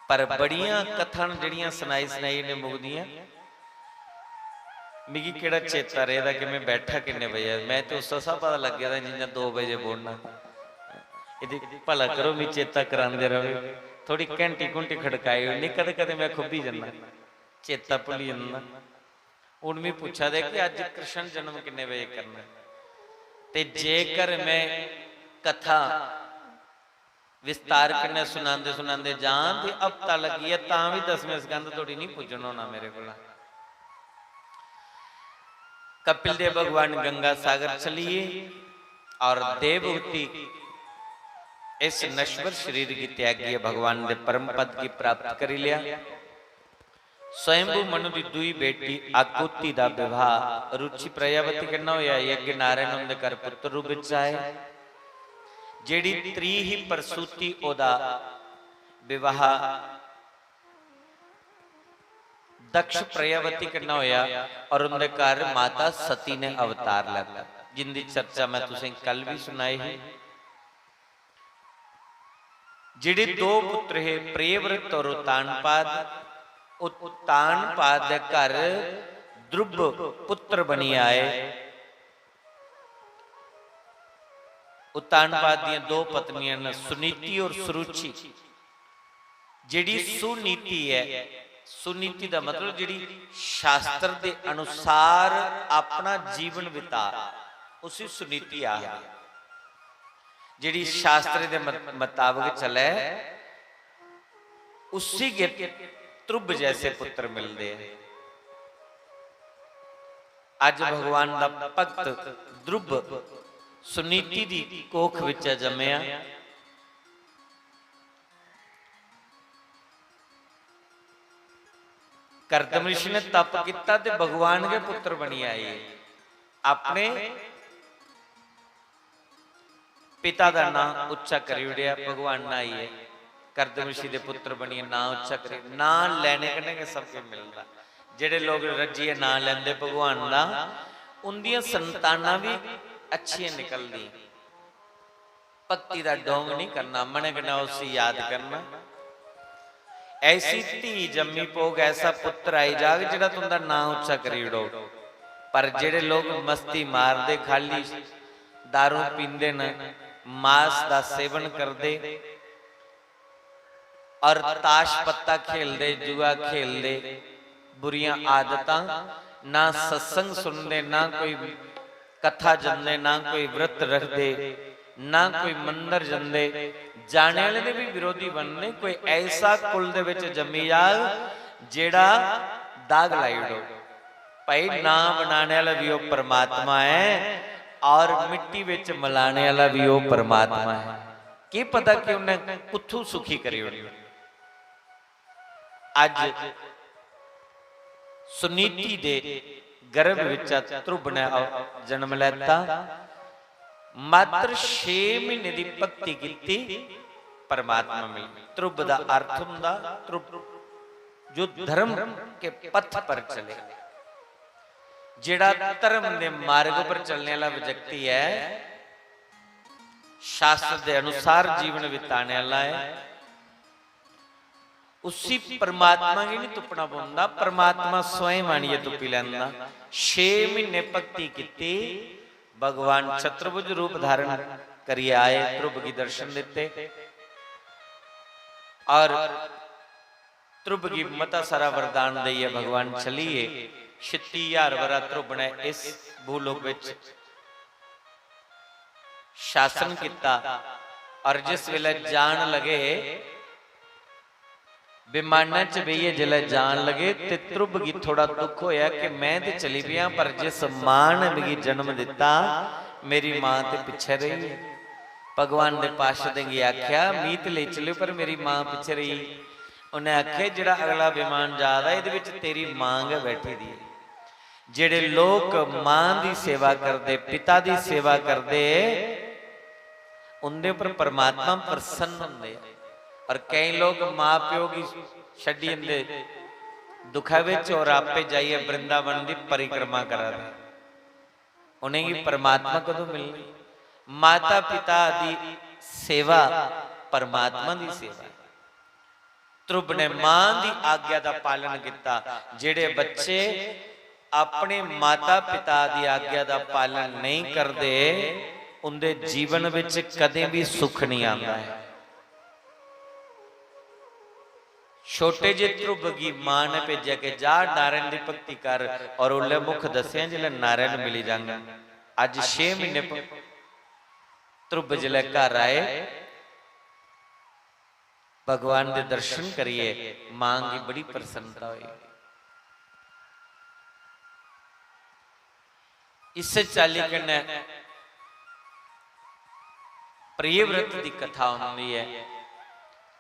पर बड़ियां कथा जिहड़ियां सुनाई सुनाई ने मुकदियां मिगी केड़ा चेता रहेगा कि मैं बैठा किन्ने बजे, मैं तो उस सा पता लग गया था जिन्हें 2 बजे बोलना। ये भला करो मैं चेता करांदे रहे, थोड़ी घंटी घुंटी खड़काई नहीं, कदे कदे मैं खुब्बी जाना, चेता भुली जाना। हुण भी पूछा दे कि अज कृष्ण जन्म किन्ने बजे करना, ते जेकर मैं कथा विस्तार किन्ने सुनांदे सुनांदे जान ते हफ्ता लगी है, तां भी 10वें स्कंद थोड़ी नहीं पुजन होना मेरे को। कपिल देव भगवान गंगा सागर चलिए और देवहूति इस नश्वर शरीर की त्यागी भगवान के परम पद की प्राप्त कर लिया। स्वयंभू मनु की दुई बेटी आकुति का विवाह रुचि प्रजापति करना होया, यज्ञ नारायण उनके घर पुत्र रूप विच आए। जेड़ी त्री ही प्रसूति ओदा विवाह दक्ष प्रजापति करना होया, और उनके घर माता सती ने अवतार लिया, जिनकी चर्चा मैं तुसें कल भी सुनाई है। जिहड़े 2 पुत्र है प्रियव्रत और उत्तानपाद, उत्तानपाद के घर ध्रुव पुत्र बनी आए। उत्तानपाद दी 2 पत्नियां ने सुनीति और सुरुचि। जिहड़ी सुनीति है, सुनीति का मतलब जिहड़ी शास्त्र के अनुसार अपना जीवन बिता, उसी सुनीति आ। जिहड़ी शास्त्र के मुताबिक चले, उसी के ध्रुव जैसे पुत्र मिलते हैं। अज भगवान का भक्त ध्रुव सुनीति की कोख विच जमया। करदम ऋषि ने तप किया ते भगवान के पुत्र बनी आए। अपने पिता का नाम उच्चा करी उड़िया, भगवान ना ही है। करदम ऋषि के पुत्र बनिए, ना उच्चा करी, ना लेने कने सबके मिलता। जेडे लोग रजिए ना लेंदे भगवान का, उनदियां संतानां भी अच्छी निकलदी। भक्ति का डोंग नहीं करना, मने कना उसे याद करना। ऐसी धी जम्मी पोग, ऐसा पुत्र आई जाग जिहड़ा तुंदा नाम उच्चा करी उड़ो। पर जेड़े लोग मस्ती मारते खाली दारू पींदे न, मांस का सेवन करते और ताश पत्ता खेलते, जुआ खेलते, बुरियां आदतां, ना सत्संग सुनते, ना कोई कथा जमदे, ना कोई व्रत रखते, ना कोई मंदिर जंदे, जाने वाले दे भी विरोधी बनने। कोई ऐसा कुल दे विच जम्मी जाग जेड़ा दाग लाई उड़ो। भाई ना बनाने वाला भी वो परमात्मा है और मिट्टी विच मिलाने वाला भी वो परमात्मा है। की पता कि उन्हें कुथू सुखी करी होनी। अज सुनीति दे गर्भ विच ध्रुव ने जन्म लैता। मात्र 6 महीने की भक्ति की परमात्मा मिल। ध्रुव का अर्थ हुंदा ध्रुव जो धर्म के पथ पर चले, जेड़ा धर्म के मार्ग पर चलने वाला व्यक्ति है, शास्त्र के अनुसार जीवन बिताने वाला है, उसी परमात्मा की नहीं तुपना पौंदा, परमात्मा स्वयं आनिए तुपी लैंदा। 6 महीने भक्ति की, भगवान चतुर्भुज रूप धारण करिए आए, ध्रुव की दर्शन देते और ध्रुव की मता सारा वरदान दिए भगवान चलिए। 36,000 वरा ध्रुव ने इस भूलोक विच शासन किया और जिस वेले जान लगे विमाना च बहिए, जिले जान लगे ते ध्रुव की थोड़ा दुख होया कि मैं ते चली पिया, पर जिस मां ने मेरी जन्म दिता मेरी मां ते पिछे रही। भगवान दे पातशाह ने आख्या मीत ले चलो, पर मेरी मां पिछे रही। उन्हें आख्या जिहड़ा अगला विमान जा रहा है इहदे तेरी मां गै बैठी दी। जिहड़े लोग मां की सेवा करते, पिता की सेवा करते, उनके उपर परमात्मा प्रसन्न होंदे। और कई लोग मां प्यो की छड्डी जांदे दुखा विच और आपे जाइए वृंदावन की परिक्रमा करा दे। उन्हें की परमात्मा कदों मिलनी? माता पिता की सेवा परमात्मा की सेवा। ध्रुव ने मां की आज्ञा का पालन किया। जेड़े बच्चे अपने माता पिता की आज्ञा का पालन नहीं करते, उनके जीवन में कदे भी सुख नहीं आता है। छोटे जे ध्रुव की मां ने भेजा कि जा नारायण की भक्ति कर, और उल्ले मुख दसिया जिले नारायण मिली जांगे। अज 6 महीने ध्रुव जिले घर आए, भगवान के दर्शन करिए, मां की बड़ी प्रसन्नता हुई। इस चाली कन्नै प्रियव्रत की कथा होती है।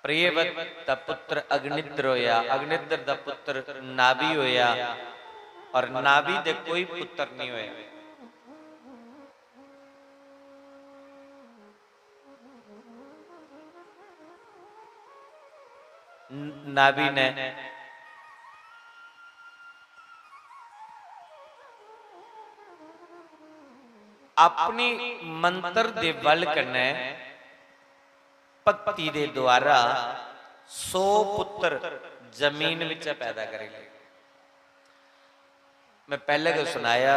प्रियव्रत का पुत्र अग्निद्र होया, अग्निद्र का पुत्र नाभि होया, और नाभि दे कोई पुत्र नहीं होया। नाभि ने अपनी मंत्र दे बल कन्नै भक्ति दे द्वारा 100 पुत्र जमीन विच पैदा करे। मैं पहले को सुनाया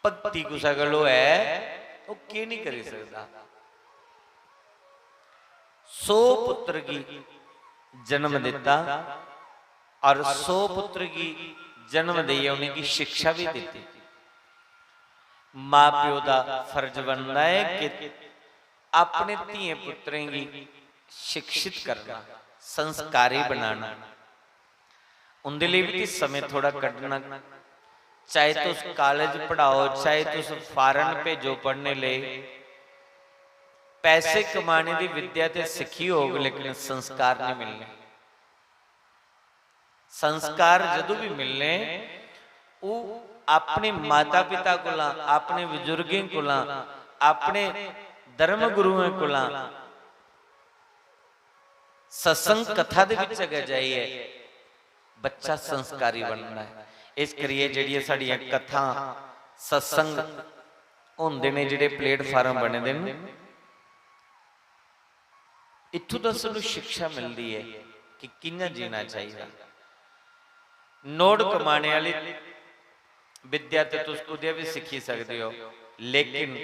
भक्ति कुछ गलो है वो की नहीं कर सकता। 100 पुत्र की जन्म दिता और 100 पुत्र की जन्म दिए, उनकी शिक्षा भी दी। मां प्यो का फर्ज बनता है कि अपने धीए पुत्रें की शिक्षित करना, संस्कारी बनाना। उनके लिए भी समय थोड़ा कटना, चाहे तुम कॉलेज पढ़ाओ, चाहे तुम फॉरन भेजो पढ़ने ले, पैसे कमाने की विद्या तो सीखी होगी, लेकिन संस्कार नहीं मिलने। संस्कार जदों भी मिलने वो अपने माता पिता कोला, अपने बुजुर्गों कोला, अपने धर्म गुरुओं कोला, सत्संग कथा दे विच अगर जाइए बच्चा संस्कारी बनना है। इस करिए जिहड़ियां साडियां कथा सत्संग होंदे ने, जिहड़े प्लेटफार्म बने दे ने, इत्थों तो सानूं शिक्षा मिलती है कि किंजा जीना चाहिए। नोट कमाने वाली विद्या तो तुस उदय भी सीखी सकते हो, लेकिन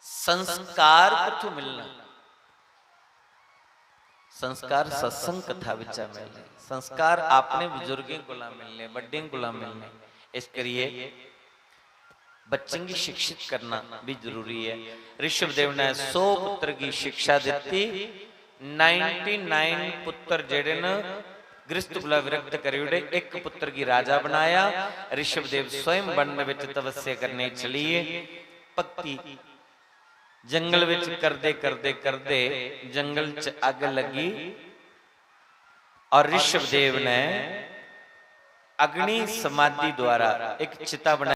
संस्कार किथों मिलना? संस्कार सत्संग कथा विचा मिलने, संस्कार आपने बुजुर्गों को मिलने, बड़े को मिलने। इस करिए बच्चों की शिक्षित करना भी जरूरी है। ऋषभदेव ने 100 पुत्र की शिक्षा दी, 99 पुत्र जेड़े न गृहस्थ गुला विरक्त करियोड़े, एक पुत्र की राजा बनाया। ऋषभदेव स्वयं वन में तपस्या करने चलिए, भक्ति जंगल विच करदे करदे करदे जंगल च अग लगी और ऋषभदेव ने अग्नि समाधि द्वारा एक चिता बनाई।